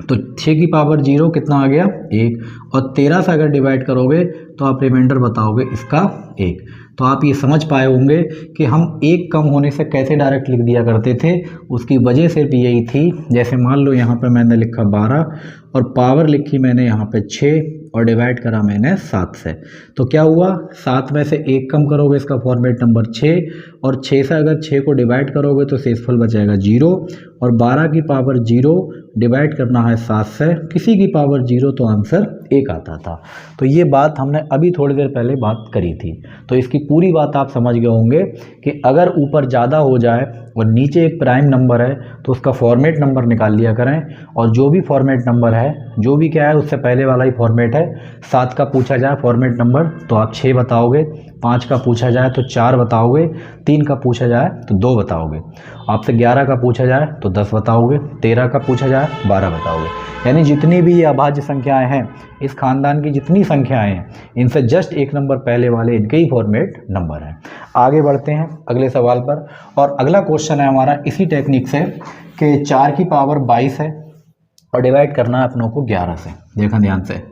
तो 6 की पावर 0 कितना आ गया 1, और 13 से अगर डिवाइड करोगे तो आप रिमाइंडर बताओगे इसका 1। तो आप ये समझ पाए होंगे कि हम 1 कम होने से कैसे डायरेक्ट लिख दिया करते थे। उसकी वजह सिर्फ यही थी, जैसे मान लो यहाँ पे मैंने लिखा 12 और पावर लिखी मैंने यहाँ पे 6 और डिवाइड करा मैंने 7 से। तो क्या हुआ, 7 में से 1 कम करोगे इसका फॉर्मेट नंबर 6, और 6 से अगर 6 को डिवाइड करोगे तो शेषफल बचेगा 0, और 12 की पावर 0 डिवाइड करना है 7 से, किसी की पावर 0 तो आंसर 1 आता था। तो ये बात हमने अभी थोड़ी देर पहले बात करी थी। तो इसकी पूरी बात आप समझ गए होंगे कि अगर ऊपर ज़्यादा हो जाए और नीचे एक प्राइम नंबर है तो उसका फॉर्मेट नंबर निकाल लिया करें, और जो भी फॉर्मेट नंबर है, जो भी क्या है उससे पहले वाला ही फॉर्मेट है। 7 का पूछा जाए फॉर्मेट नंबर तो आप 6 बताओगे, 5 का पूछा जाए तो 4 बताओगे, 3 का पूछा जाए तो 2 बताओगे, आपसे 11 का पूछा जाए तो 10 बताओगे, 13 का पूछा जाए 12 बताओगे। यानी जितनी भी ये अभाज्य संख्याएं हैं, इस खानदान की जितनी संख्याएं हैं, इनसे जस्ट 1 नंबर पहले वाले इनके ही फॉर्मेट नंबर हैं। आगे बढ़ते हैं अगले सवाल पर, और अगला क्वेश्चन है हमारा इसी टेक्निक से कि 4 की पावर 22 है और डिवाइड करना है अपनों को 11 से। देखा ध्यान से,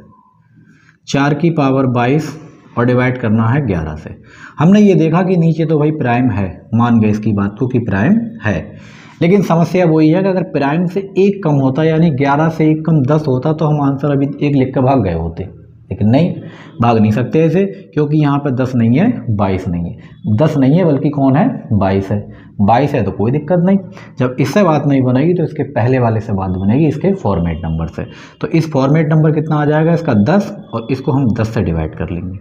4 की पावर 22 और डिवाइड करना है 11 से। हमने ये देखा कि नीचे तो भाई प्राइम है, मान गए इसकी बात को कि प्राइम है, लेकिन समस्या वही है कि अगर प्राइम से 1 कम होता, यानी 11 से 1 कम 10 होता, तो हम आंसर अभी 1 लिख कर भाग गए होते, लेकिन नहीं, भाग नहीं सकते ऐसे, क्योंकि यहाँ पे 10 नहीं है 22 नहीं है, 10 नहीं है बल्कि कौन है 22 है। 22 है तो कोई दिक्कत नहीं, जब इससे बात नहीं बनेगी तो इसके पहले वाले से बात बनेगी, इसके फॉर्मेट नंबर से। तो इस फॉर्मेट नंबर कितना आ जाएगा इसका 10, और इसको हम 10 से डिवाइड कर लेंगे,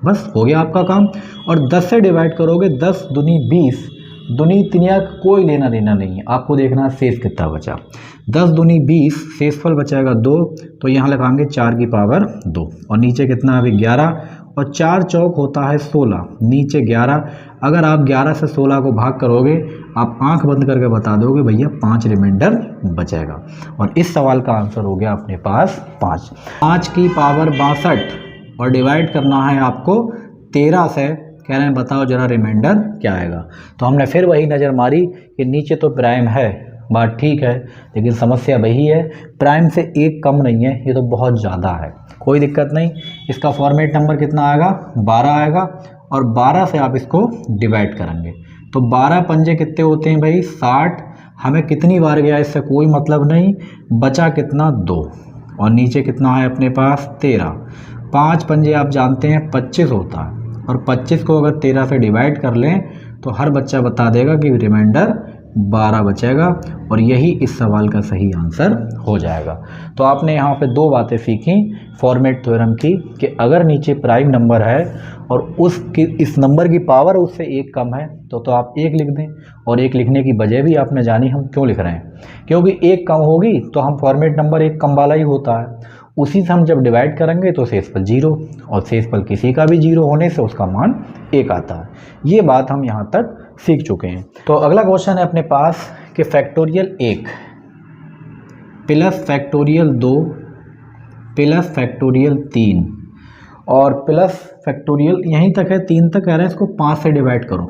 बस हो गया आपका काम। और 10 से डिवाइड करोगे, 10 दूनी 20, दूनी तिनिया कोई लेना देना नहीं है, आपको देखना है शेष कितना बचा। 10 दूनी 20, शेषफल बचाएगा 2, तो यहाँ लगाएंगे 4 की पावर 2, और नीचे कितना अभी 11, और 4 चौक होता है 16, नीचे 11। अगर आप 11 से 16 को भाग करोगे, आप आंख बंद करके बता दोगे भैया 5 रिमाइंडर बचेगा, और इस सवाल का आंसर हो गया अपने पास 5। 5 की पावर 62 और डिवाइड करना है आपको 13 से, कह रहे हैं बताओ जरा रिमाइंडर क्या आएगा। तो हमने फिर वही नज़र मारी कि नीचे तो प्राइम है, बात ठीक है, लेकिन समस्या वही है, प्राइम से 1 कम नहीं है, ये तो बहुत ज़्यादा है। कोई दिक्कत नहीं, इसका फॉर्मेट नंबर कितना आएगा 12 आएगा, और 12 से आप इसको डिवाइड करेंगे तो 12 पंजे कितने होते हैं भाई 60। हमें कितनी बार गया इससे कोई मतलब नहीं, बचा कितना 2, और नीचे कितना है अपने पास 13। 5 पंजे आप जानते हैं 25 होता है, और 25 को अगर 13 से डिवाइड कर लें तो हर बच्चा बता देगा कि रिमाइंडर 12 बचेगा, और यही इस सवाल का सही आंसर हो जाएगा। तो आपने यहाँ पे 2 बातें सीखी फॉर्मेट थ्योरम की, कि अगर नीचे प्राइम नंबर है और उसकी इस नंबर की पावर उससे 1 कम है तो आप 1 लिख दें, और 1 लिखने की वजह भी आपने जानी हम क्यों लिख रहे हैं, क्योंकि 1 कम होगी तो हम फॉर्मेट नंबर 1 कम वाला ही होता है, उसी से हम जब डिवाइड करेंगे तो शेषफल 0, और शेषफल किसी का भी 0 होने से उसका मान 1 आता है। ये बात हम यहाँ तक सीख चुके हैं। तो अगला क्वेश्चन है अपने पास कि factorial 1 plus factorial 2 plus factorial 3 और प्लस फैक्टोरियल यहीं तक है, 3 तक कह रहे हैं, इसको 5 से डिवाइड करो,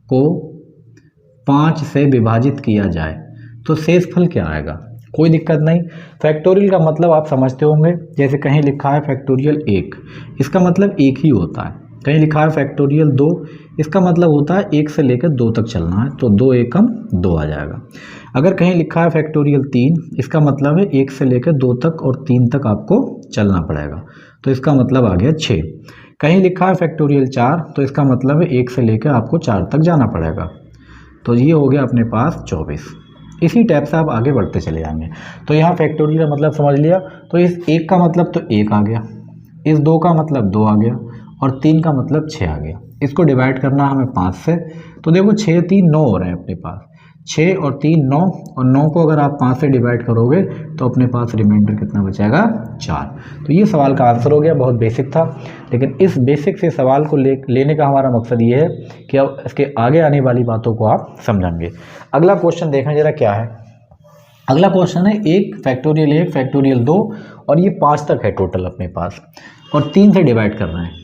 को 5 से विभाजित किया जाए तो शेषफल क्या आएगा, कोई दिक्कत नहीं। फैक्टोरियल का मतलब आप समझते होंगे, जैसे कहीं लिखा है फैक्टोरियल 1, इसका मतलब एक ही होता है। कहीं लिखा है फैक्टोरियल 2, इसका मतलब होता है 1 से लेकर 2 तक चलना है, तो 2 एकम 2 आ जाएगा। अगर कहीं लिखा है फैक्टोरियल 3, इसका मतलब है 1 से लेकर 2 तक और 3 तक आपको चलना पड़ेगा, तो इसका मतलब आ गया 6। कहीं लिखा है फैक्टोरियल 4, तो इसका मतलब है 1 से लेकर आपको 4 तक जाना पड़ेगा, तो ये हो गया अपने पास 24। इसी टाइप से आप आगे बढ़ते चले जाएंगे। तो यहाँ फैक्टोरियल का मतलब समझ लिया, तो इस 1 का मतलब तो 1 आ गया, इस 2 का मतलब 2 आ गया और 3 का मतलब 6 आ गया। इसको डिवाइड करना हमें 5 से, तो देखो 6 3 9 हो रहे हैं अपने पास, 6 और 3 9, और 9 को अगर आप 5 से डिवाइड करोगे तो अपने पास रिमाइंडर कितना बचेगा, 4। तो ये सवाल का आंसर हो गया, बहुत बेसिक था, लेकिन इस बेसिक से सवाल को लेने का हमारा मकसद ये है कि अब इसके आगे आने वाली बातों को आप समझेंगे। अगला क्वेश्चन देखें जरा क्या है। अगला क्वेश्चन है 1 फैक्टोरियल 1 फैक्टोरियल 2 और ये 5 तक है टोटल अपने पास, और 3 से डिवाइड कर रहे हैं।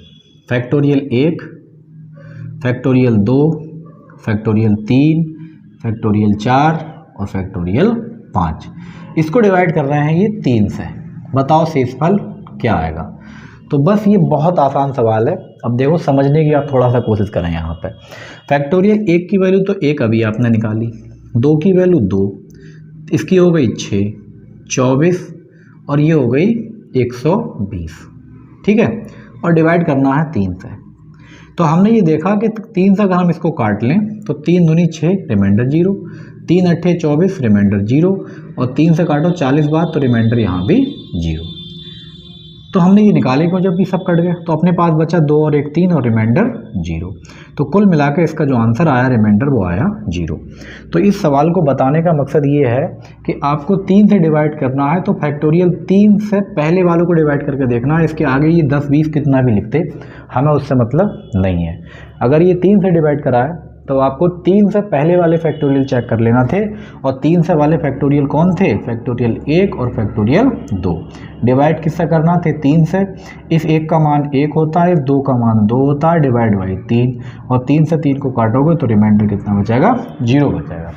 फैक्टोरियल 1 फैक्टोरियल 2 फैक्टोरियल 3 फैक्टोरियल 4 और फैक्टोरियल 5, इसको डिवाइड कर रहे हैं ये 3 से। बताओ शेषफल क्या आएगा। तो बस ये बहुत आसान सवाल है। अब देखो समझने की आप थोड़ा सा कोशिश करें। यहाँ पे फैक्टोरियल 1 की वैल्यू तो 1 अभी आपने निकाली, 2 की वैल्यू 2, इसकी हो गई 6 24 और ये हो गई 120, ठीक है, और डिवाइड करना है 3 से। तो हमने ये देखा कि 3 से अगर हम इसको काट लें तो 3 दूनी 6 रिमाइंडर 0, 3 अट्ठे 24 रिमाइंडर 0, और 3 से काटो 40 बार तो रिमाइंडर यहाँ भी 0। तो हमने ये निकाले क्यों, जब ये सब कट गए तो अपने पास बचा 2 और 1 3 और रिमाइंडर 0। तो कुल मिलाकर इसका जो आंसर आया रिमाइंडर वो आया 0। तो इस सवाल को बताने का मकसद ये है कि आपको 3 से डिवाइड करना है, तो फैक्टोरियल 3 से पहले वालों को डिवाइड करके देखना है। इसके आगे ये 10 20 कितना भी लिखते हमें उससे मतलब नहीं है। अगर ये 3 से डिवाइड करा है तो आपको 3 से पहले वाले फैक्टोरियल चेक कर लेना थे, और 3 से वाले फैक्टोरियल कौन थे, फैक्टोरियल 1 और फैक्टोरियल 2। डिवाइड किससे करना थे, 3 से। इस 1 का मान 1 होता है, इस 2 का मान 2 होता है, डिवाइड बाई 3, और 3 से 3 को काटोगे तो रिमाइंडर कितना बचेगा, 0 बचेगा।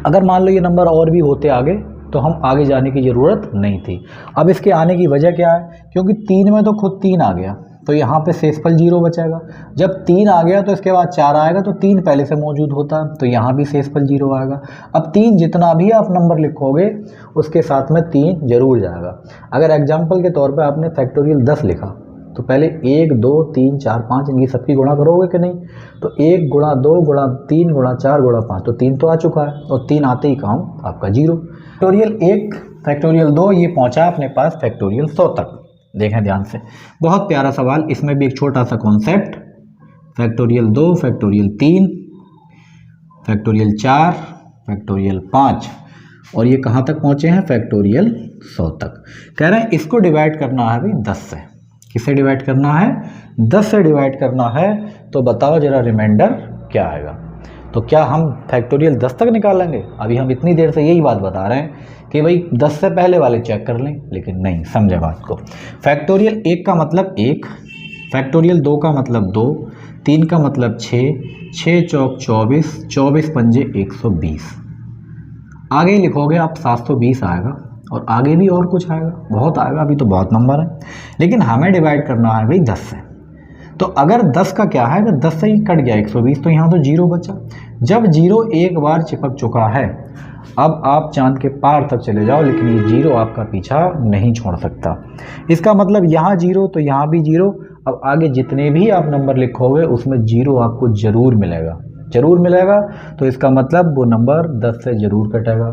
अगर मान लो ये नंबर और भी होते आगे तो हम आगे जाने की ज़रूरत नहीं थी। अब इसके आने की वजह क्या है, क्योंकि 3 में तो खुद 3 आ गया, तो यहाँ पे शेषफल 0 बचेगा। जब 3 आ गया तो इसके बाद 4 आएगा, तो 3 पहले से मौजूद होता है, तो यहाँ भी शेषफल 0 आएगा। अब 3 जितना भी आप नंबर लिखोगे उसके साथ में 3 जरूर जाएगा। अगर एग्जाम्पल के तौर पर आपने फैक्टोरियल 10 लिखा तो पहले 1 2 3 4 5 इनकी सबकी गुणा करोगे कि नहीं, तो 1 गुणा 2 गुणा 3 गुणा 4 गुणा 5, तो 3 तो आ चुका है, और 3 आते ही काम आपका 0। फैक्टोरियल 1 फैक्टोरियल 2 ये पहुँचा अपने पास फैक्टोरियल 100 तक। देखें ध्यान से, बहुत प्यारा सवाल। इसमें भी एक छोटा सा concept, factorial 2 factorial 3 factorial 4 factorial 5, और ये कहाँ तक पहुँचे हैं, फैक्टोरियल 100 तक। कह रहे हैं इसको डिवाइड करना है भाई 10 से। किससे डिवाइड करना है, 10 से डिवाइड करना है। तो बताओ जरा रिमाइंडर क्या आएगा। तो क्या हम फैक्टोरियल 10 तक निकालेंगे, अभी हम इतनी देर से यही बात बता रहे हैं कि भाई 10 से पहले वाले चेक कर लें, लेकिन नहीं, समझे बात को। फैक्टोरियल 1 का मतलब 1, फैक्टोरियल 2 का मतलब 2, 3 का मतलब 6, 6 चौक 24, 24 पंजे 120। आगे लिखोगे आप 720 आएगा, और आगे भी और कुछ आएगा, बहुत आएगा, अभी तो बहुत नंबर है, लेकिन हमें डिवाइड करना है भाई 10 से। तो अगर 10 का क्या है, अगर 10 से ही कट गया 120, तो यहाँ तो 0 बचा। जब 0 एक बार चिपक चुका है, अब आप चांद के पार तक चले जाओ, लेकिन ये 0 आपका पीछा नहीं छोड़ सकता। इसका मतलब यहाँ 0 तो यहाँ भी 0। अब आगे जितने भी आप नंबर लिखोगे उसमें 0 आपको ज़रूर मिलेगा, ज़रूर मिलेगा। तो इसका मतलब वो नंबर 10 से ज़रूर कटेगा,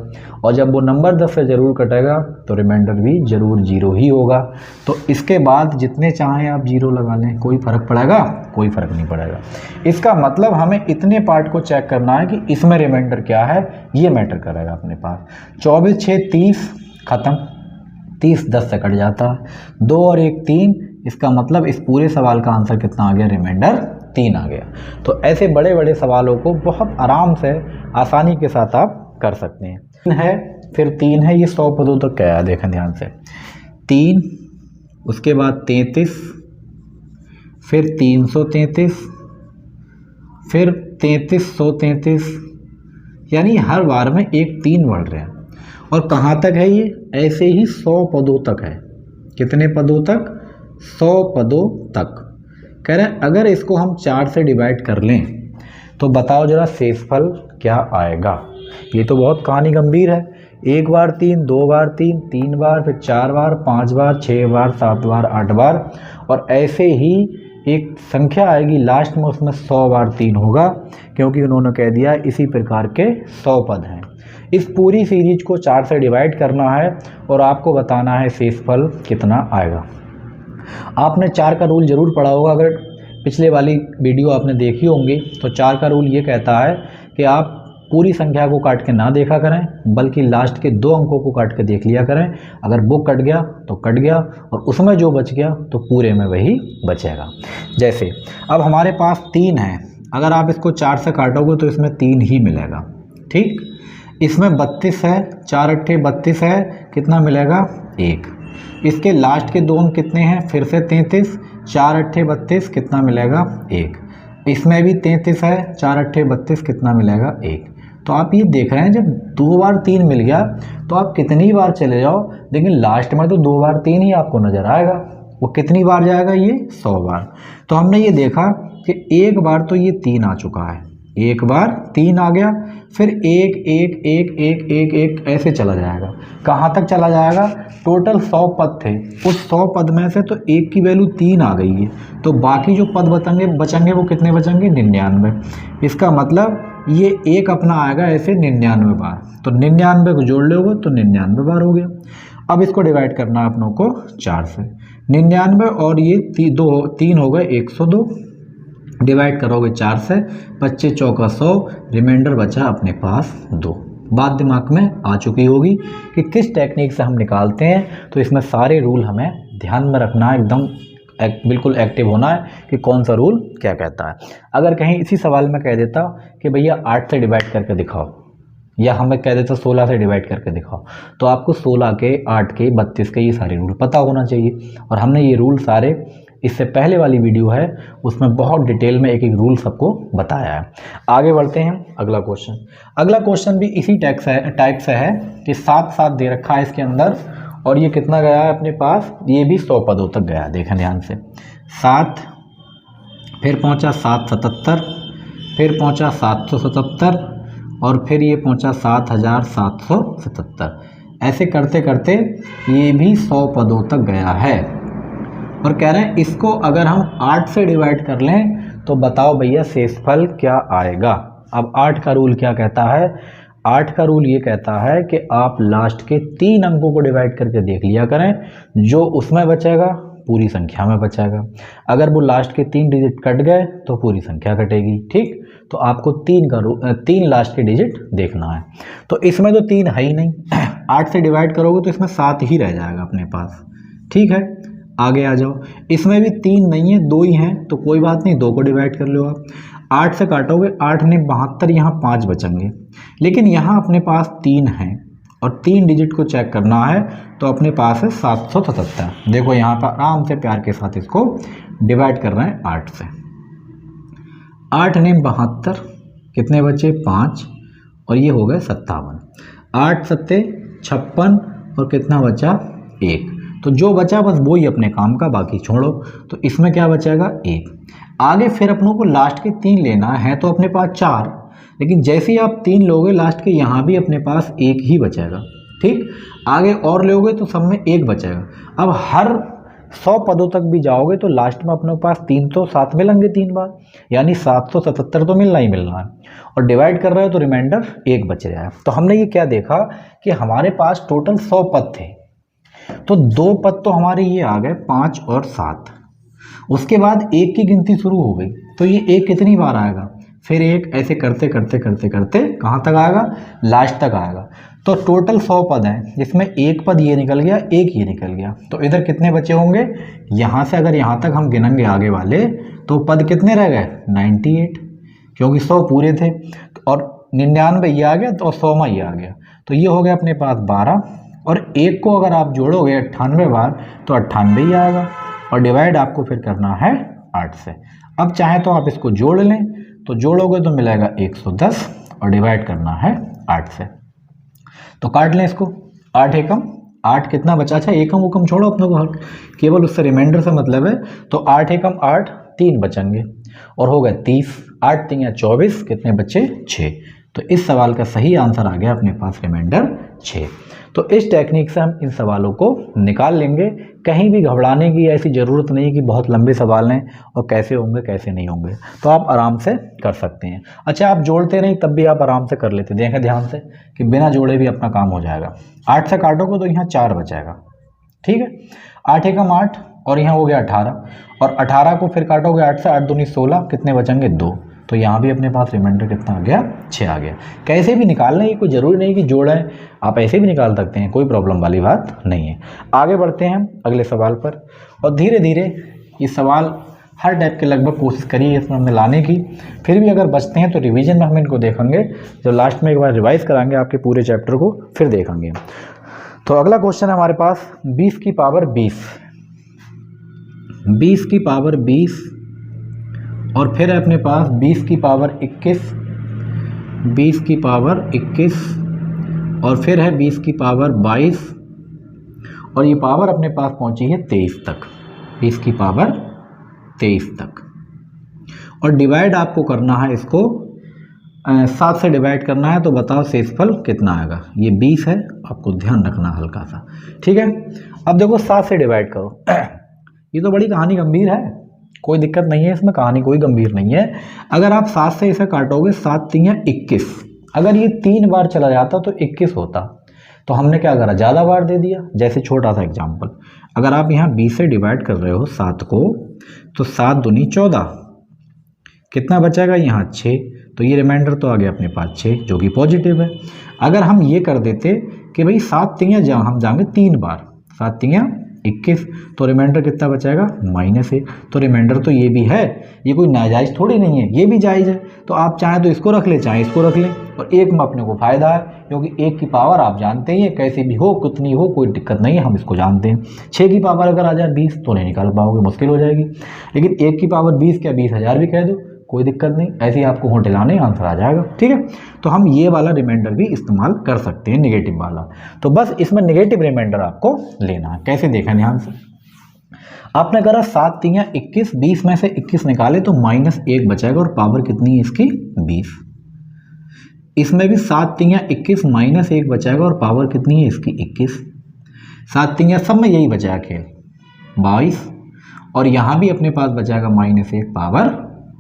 और जब वो नंबर 10 से ज़रूर कटेगा तो रिमाइंडर भी ज़रूर 0 ही होगा। तो इसके बाद जितने चाहें आप 0 लगा लें, कोई फ़र्क पड़ेगा, कोई फ़र्क नहीं पड़ेगा। इसका मतलब हमें इतने पार्ट को चेक करना है कि इसमें रिमाइंडर क्या है, ये मैटर करेगा अपने पास। 24 6 30 ख़त्म, 30 10 से कट जाता है, 2 और 1 3। इसका मतलब इस पूरे सवाल का आंसर कितना आ गया, रिमाइंडर 3 आ गया। तो ऐसे बड़े बड़े सवालों को बहुत आराम से आसानी के साथ आप कर सकते हैं। 3 है, फिर 3 है, ये 100 पदों तक क्या है, देखें ध्यान से। 3, उसके बाद 33, फिर 333, फिर 33 133, यानी हर बार में एक 3 बढ़ रहे हैं। और कहाँ तक है ये? ऐसे ही 100 पदों तक है। कितने पदों तक? 100 पदों तक। कह रहे हैं अगर इसको हम 4 से डिवाइड कर लें तो बताओ जरा शेषफल क्या आएगा। ये तो बहुत कहानी गंभीर है। 1 बार 3, 2 बार 3, 3 बार, फिर 4 बार, 5 बार, 6 बार, 7 बार, 8 बार, और ऐसे ही एक संख्या आएगी लास्ट में, उसमें 100 बार 3 होगा, क्योंकि उन्होंने कह दिया इसी प्रकार के 100 पद हैं। इस पूरी सीरीज को 4 से डिवाइड करना है और आपको बताना है शेषफल कितना आएगा। आपने 4 का रूल जरूर पढ़ा होगा, अगर पिछले वाली वीडियो आपने देखी होंगी तो 4 का रूल ये कहता है कि आप पूरी संख्या को काट के ना देखा करें, बल्कि लास्ट के 2 अंकों को काट के देख लिया करें। अगर वो कट गया तो कट गया, और उसमें जो बच गया तो पूरे में वही बचेगा। जैसे अब हमारे पास 3 है, अगर आप इसको 4 से काटोगे तो इसमें 3 ही मिलेगा। ठीक, इसमें 32 है, 4 अट्ठे 32 है, कितना मिलेगा? 1। इसके लास्ट के 2 अंक कितने हैं? फिर से 33, 4 अट्ठे 32, कितना मिलेगा? 1। इसमें भी 33 है, 4 अट्ठे 32, कितना मिलेगा? 1। तो आप ये देख रहे हैं जब 2 बार 3 मिल गया तो आप कितनी बार चले जाओ, लेकिन लास्ट में तो 2 बार 3 ही आपको नज़र आएगा। वो कितनी बार जाएगा? ये 100 बार। तो हमने ये देखा कि एक बार तो ये 3 आ चुका है, एक बार 3 आ गया, फिर 1 1 1 1 1 1 ऐसे चला जाएगा। कहाँ तक चला जाएगा? टोटल 100 पद थे, उस 100 पद में से तो 1 की वैल्यू 3 आ गई है, तो बाकी जो पद बचेंगे वो कितने बचेंगे? 99। इसका मतलब ये 1 अपना आएगा ऐसे 99 बार, तो 99 को जोड़ लोगे तो 99 बार हो गया। अब इसको डिवाइड करना है अपनों को 4 से। 99 और ये 3 हो गए 102, डिवाइड करोगे 4 से, 25 चौका 100, रिमाइंडर बचा अपने पास 2। बात दिमाग में आ चुकी होगी कि किस टेक्निक से हम निकालते हैं। तो इसमें सारे रूल हमें ध्यान में रखना है, एकदम बिल्कुल एक्टिव होना है कि कौन सा रूल क्या कहता है। अगर कहीं इसी सवाल में कह देता कि भैया 8 से डिवाइड करके दिखाओ, या हमें कह देता 16 से डिवाइड करके दिखाओ, तो आपको 16 के, 8 के, 32 के ये सारे रूल पता होना चाहिए। और हमने ये रूल सारे, इससे पहले वाली वीडियो है उसमें बहुत डिटेल में एक एक रूल सबको बताया है। आगे बढ़ते हैं, अगला क्वेश्चन। अगला क्वेश्चन भी इसी टाइप से है कि 7 दे रखा है इसके अंदर, और ये कितना गया है अपने पास? ये भी 100 पदों तक गया, देखें ध्यान से। 7, फिर पहुंचा 777, फिर पहुंचा 777, और फिर ये पहुंचा 7777। ऐसे करते करते ये भी 100 पदों तक गया है। और कह रहे हैं इसको अगर हम 8 से डिवाइड कर लें तो बताओ भैया शेषफल क्या आएगा। अब 8 का रूल क्या कहता है? 8 का रूल ये कहता है कि आप लास्ट के 3 अंकों को डिवाइड करके देख लिया करें, जो उसमें बचेगा पूरी संख्या में बचेगा। अगर वो लास्ट के 3 डिजिट कट गए तो पूरी संख्या कटेगी। ठीक, तो आपको 3 लास्ट के डिजिट देखना है। तो इसमें तो 3 है ही नहीं, 8 से डिवाइड करोगे तो इसमें 7 ही रह जाएगा अपने पास। ठीक है, आगे आ जाओ। इसमें भी 3 नहीं है, 2 ही हैं, तो कोई बात नहीं, 2 को डिवाइड कर लो आप। 8 से काटोगे, 8 ने 72, यहाँ 5 बचेंगे, लेकिन यहाँ अपने पास 3 हैं और 3 डिजिट को चेक करना है, तो अपने पास है 777। देखो यहाँ पर आराम से प्यार के साथ इसको डिवाइड कर रहे हैं 8 से। 8 ने 72, कितने बचे? 5, और ये हो गए 57। 8 सत्ते 56, और कितना बचा? 1। तो जो बचा बस वो ही अपने काम का, बाकी छोड़ो। तो इसमें क्या बचेगा? 1। आगे फिर अपनों को लास्ट के 3 लेना है, तो अपने पास 4, लेकिन जैसे ही आप 3 लोगे लास्ट के, यहाँ भी अपने पास 1 ही बचेगा। ठीक, आगे और लोगे तो सब में 1 बचेगा। अब हर 100 पदों तक भी जाओगे तो लास्ट में अपने पास 3 तो साथ मिलेंगे 3 बार, यानी 777 तो मिलना ही मिलना है। और डिवाइड कर रहे हो तो रिमाइंडर 1 बच रहा है। तो हमने ये क्या देखा कि हमारे पास टोटल 100 पद थे, तो 2 पद तो हमारे ये आ गए 5 और 7। उसके बाद 1 की गिनती शुरू हो गई, तो ये 1 कितनी बार आएगा? फिर 1, ऐसे करते करते करते करते कहाँ तक आएगा? लास्ट तक आएगा। तो टोटल 100 पद हैं, जिसमें 1 पद ये निकल गया, 1 ये निकल गया, तो इधर कितने बचे होंगे? यहाँ से अगर यहाँ तक हम गिनेंगे आगे वाले, तो पद कितने रह गए? 98, क्योंकि 100 पूरे थे, और 99 ये आ गया, तो 100वां ये आ गया, तो ये हो गया अपने पास 12। और 1 को अगर आप जोड़ोगे 98 बार तो 98 ही आएगा, और डिवाइड आपको फिर करना है 8 से। अब चाहे तो आप इसको जोड़ लें, तो जोड़ोगे तो मिलेगा 110, और डिवाइड करना है 8 से। तो काट लें इसको, 8 एकम 8 कितना बचा? अच्छा एकम उकम छोड़ो, अपने को केवल उससे रिमाइंडर से मतलब है। तो 8 एकम 8, 3 बचेंगे और हो गए 30, 8 3 24, कितने बचे? 6। तो इस सवाल का सही आंसर आ गया अपने पास रिमाइंडर 6। तो इस टेक्निक से हम इन सवालों को निकाल लेंगे। कहीं भी घबराने की ऐसी ज़रूरत नहीं कि बहुत लंबे सवाल हैं और कैसे होंगे कैसे नहीं होंगे, तो आप आराम से कर सकते हैं। अच्छा, आप जोड़ते नहीं तब भी आप आराम से कर लेते। देखें ध्यान से कि बिना जोड़े भी अपना काम हो जाएगा। 8 से काटोगे तो यहाँ 4 बचेगा, ठीक है। 8 एकम 8 और यहाँ हो गया 18, और 18 को फिर काटोगे 8 से, 8 दूनी 16, कितने बचेंगे? 2। तो यहाँ भी अपने पास रिमाइंडर कितना आ गया? 6 आ गया। कैसे भी निकालना है, कोई ज़रूरी नहीं कि जोड़ें, आप ऐसे भी निकाल सकते हैं, कोई प्रॉब्लम वाली बात नहीं है। आगे बढ़ते हैं अगले सवाल पर, और धीरे धीरे ये सवाल हर टाइप के लगभग कोशिश करिए इसमें हमने लाने की। फिर भी अगर बचते हैं तो रिवीजन में हम इनको देखेंगे, जब लास्ट में एक बार रिवाइज कराएंगे आपके पूरे चैप्टर को, फिर देखेंगे। तो अगला क्वेश्चन है हमारे पास 20 की पावर 20, 20 की पावर 20, और फिर है अपने पास 20 की पावर 21, 20 की पावर 21, और फिर है 20 की पावर 22, और ये पावर अपने पास पहुंची है 23 तक, 20 की पावर 23 तक। और डिवाइड आपको करना है इसको 7 से डिवाइड करना है। तो बताओ शेषफल कितना आएगा? ये 20 है, आपको ध्यान रखना हल्का सा, ठीक है। अब देखो 7 से डिवाइड करो, ये तो बड़ी कहानी गंभीर है, कोई दिक्कत नहीं है इसमें, कहानी कोई गंभीर नहीं है। अगर आप 7 से इसे काटोगे, 7 3 21, अगर ये 3 बार चला जाता तो 21 होता। तो हमने क्या करा? ज़्यादा बार दे दिया। जैसे छोटा सा एग्जाम्पल, अगर आप यहाँ 20 से डिवाइड कर रहे हो 7 को, तो 7 दूनी 14, कितना बचेगा? यहाँ 6। तो ये रिमाइंडर तो आ गया अपने पास 6, जो कि पॉजिटिव है। अगर हम ये कर देते कि भाई 7 3 हम जाएंगे 3 बार, 7 3 21, तो रिमाइंडर कितना बचेगा? -1। तो रिमाइंडर तो ये भी है, ये कोई नाजायज़ थोड़ी नहीं है, ये भी जायज़ है। तो आप चाहें तो इसको रख लें, चाहे इसको रख लें, और एक में अपने को फ़ायदा है, क्योंकि 1 की पावर आप जानते ही हैं, कैसे भी हो कितनी हो कोई दिक्कत नहीं है, हम इसको जानते हैं। 6 की पावर अगर आ जाए 20 तो नहीं निकाल पाओगे, मुश्किल हो जाएगी। लेकिन 1 की पावर 20 क्या 20,000 भी कह दो, कोई दिक्कत नहीं, ऐसे ही आपको होटल आने आंसर आ जाएगा, ठीक है। तो हम ये वाला रिमाइंडर भी इस्तेमाल कर सकते हैं, नेगेटिव वाला। तो बस इसमें नेगेटिव रिमाइंडर आपको लेना है। कैसे देखें ध्यान से, आपने करा 7 3 21, 20 में से 21 निकाले तो -1 बचेगा, और पावर कितनी है इसकी? 20। इसमें भी 7 3 21 -1 बचेगा, और पावर कितनी है इसकी? 21। 7 3 सब में यही बचा खेल, 22, और यहाँ भी अपने पास बचेगा -1 पावर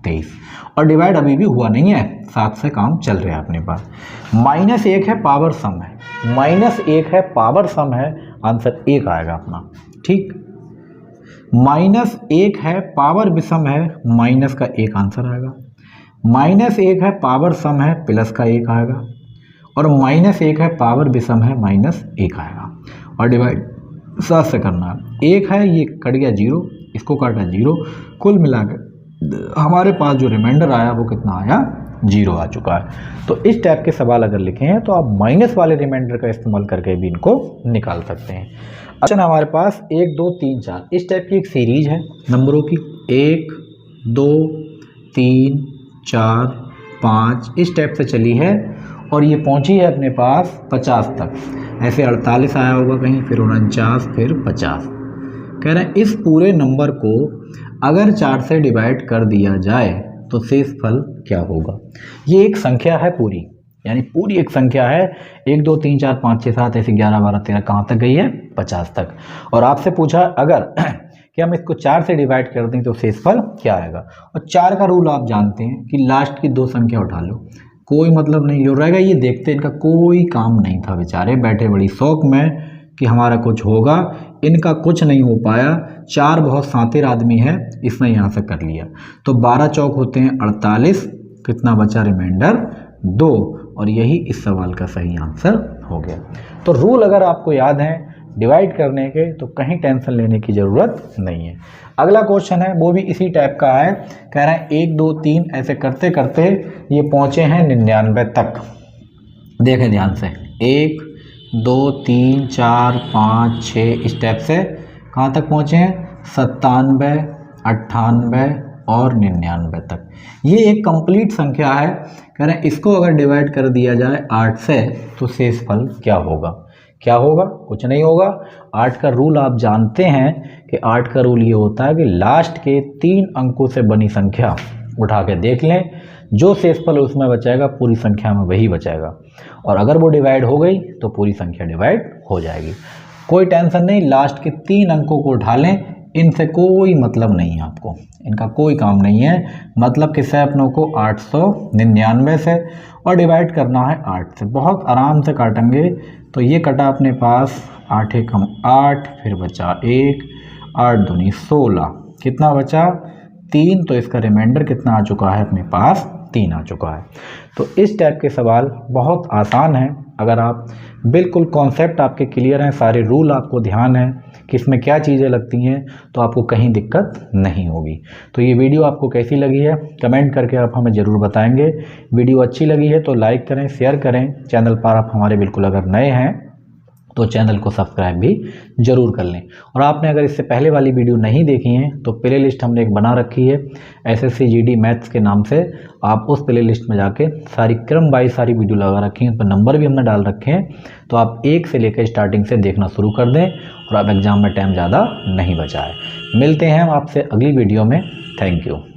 23। और डिवाइड अभी भी हुआ नहीं है, 7 से काम चल रहा है अपने पास। -1 है, पावर सम है, -1 है, पावर सम है, आंसर 1 आएगा अपना, ठीक। -1 है, पावर विषम है, माइनस का 1 आंसर आएगा। -1 है, पावर सम है, प्लस का 1 आएगा। और -1 है, पावर विषम है, -1 आएगा। और डिवाइड 7 से करना है। 1 है, ये कट गया 0, इसको काटा 0, कुल मिलाकर हमारे पास जो रिमाइंडर आया वो कितना आया? 0 आ चुका है। तो इस टाइप के सवाल अगर लिखे हैं तो आप माइनस वाले रिमाइंडर का इस्तेमाल करके भी इनको निकाल सकते हैं। अच्छा, हमारे पास 1 2 3 4 इस टाइप की एक सीरीज है नंबरों की, 1 2 3 4 5 इस टाइप से चली है, और ये पहुंची है अपने पास 50 तक। ऐसे 48 आया होगा कहीं, फिर 49, फिर 50। कह रहे हैं इस पूरे नंबर को अगर 4 से डिवाइड कर दिया जाए तो शेषफल क्या होगा। ये एक संख्या है पूरी, यानी पूरी एक संख्या है, 1 2 3 4 5 6 7 ऐसे 11 12 13 कहाँ तक गई है? 50 तक। और आपसे पूछा अगर कि हम इसको 4 से डिवाइड कर दें तो शेषफल क्या आएगा। और 4 का रूल आप जानते हैं कि लास्ट की 2 संख्या उठा लो, कोई मतलब नहीं जो रहेगा। ये देखते इनका कोई काम नहीं था, बेचारे बैठे बड़ी शौक में कि हमारा कुछ होगा, इनका कुछ नहीं हो पाया। 4 बहुत शातिर आदमी है, इसने यहाँ से कर लिया। तो 12 चौक होते हैं 48, कितना बचा रिमाइंडर? 2, और यही इस सवाल का सही आंसर हो गया। तो रूल अगर आपको याद है डिवाइड करने के तो कहीं टेंशन लेने की ज़रूरत नहीं है। अगला क्वेश्चन है वो भी इसी टाइप का है, कह रहे हैं 1 2 3 ऐसे करते करते ये पहुँचे हैं 99 तक। देखें ध्यान से, 1 2 3 4 5 6 इस टाइप से कहाँ तक पहुँचे हैं? 97 98 और 99 तक। ये एक कंप्लीट संख्या है। कह रहे हैं इसको अगर डिवाइड कर दिया जाए 8 से तो शेषफल क्या होगा? क्या होगा? कुछ नहीं होगा। 8 का रूल आप जानते हैं कि 8 का रूल ये होता है कि लास्ट के 3 अंकों से बनी संख्या उठा के देख लें, जो शेषफल उसमें बचाएगा पूरी संख्या में वही बचाएगा, और अगर वो डिवाइड हो गई तो पूरी संख्या डिवाइड हो जाएगी। कोई टेंशन नहीं, लास्ट के 3 अंकों को उठा लें, इनसे कोई मतलब नहीं है आपको, इनका कोई काम नहीं है। मतलब किससे अपनों को 899 से, और डिवाइड करना है 8 से। बहुत आराम से काटेंगे। तो ये कटा अपने पास 8 एकम 8, फिर बचा 1, 8 दूनी 16, कितना बचा 3। तो इसका रिमाइंडर कितना आ चुका है अपने पास? 3 आ चुका है। तो इस टाइप के सवाल बहुत आसान है। अगर आप बिल्कुल कॉन्सेप्ट आपके क्लियर हैं, सारे रूल आपको ध्यान है कि इसमें क्या चीज़ें लगती हैं, तो आपको कहीं दिक्कत नहीं होगी। तो ये वीडियो आपको कैसी लगी है कमेंट करके आप हमें ज़रूर बताएंगे। वीडियो अच्छी लगी है तो लाइक करें, शेयर करें। चैनल पर आप हमारे बिल्कुल अगर नए हैं तो चैनल को सब्सक्राइब भी ज़रूर कर लें। और आपने अगर इससे पहले वाली वीडियो नहीं देखी हैं तो प्ले लिस्ट हमने एक बना रखी है SSC GD मैथ्स के नाम से। आप उस प्ले लिस्ट में जाके सारी क्रम वाइज सारी वीडियो लगा रखी हैं, उस पर नंबर भी हमने डाल रखे हैं। तो आप 1 से लेकर स्टार्टिंग से देखना शुरू कर दें, और आप एग्ज़ाम में टाइम ज़्यादा नहीं बचा है। मिलते हैं हम आपसे अगली वीडियो में। Thank you.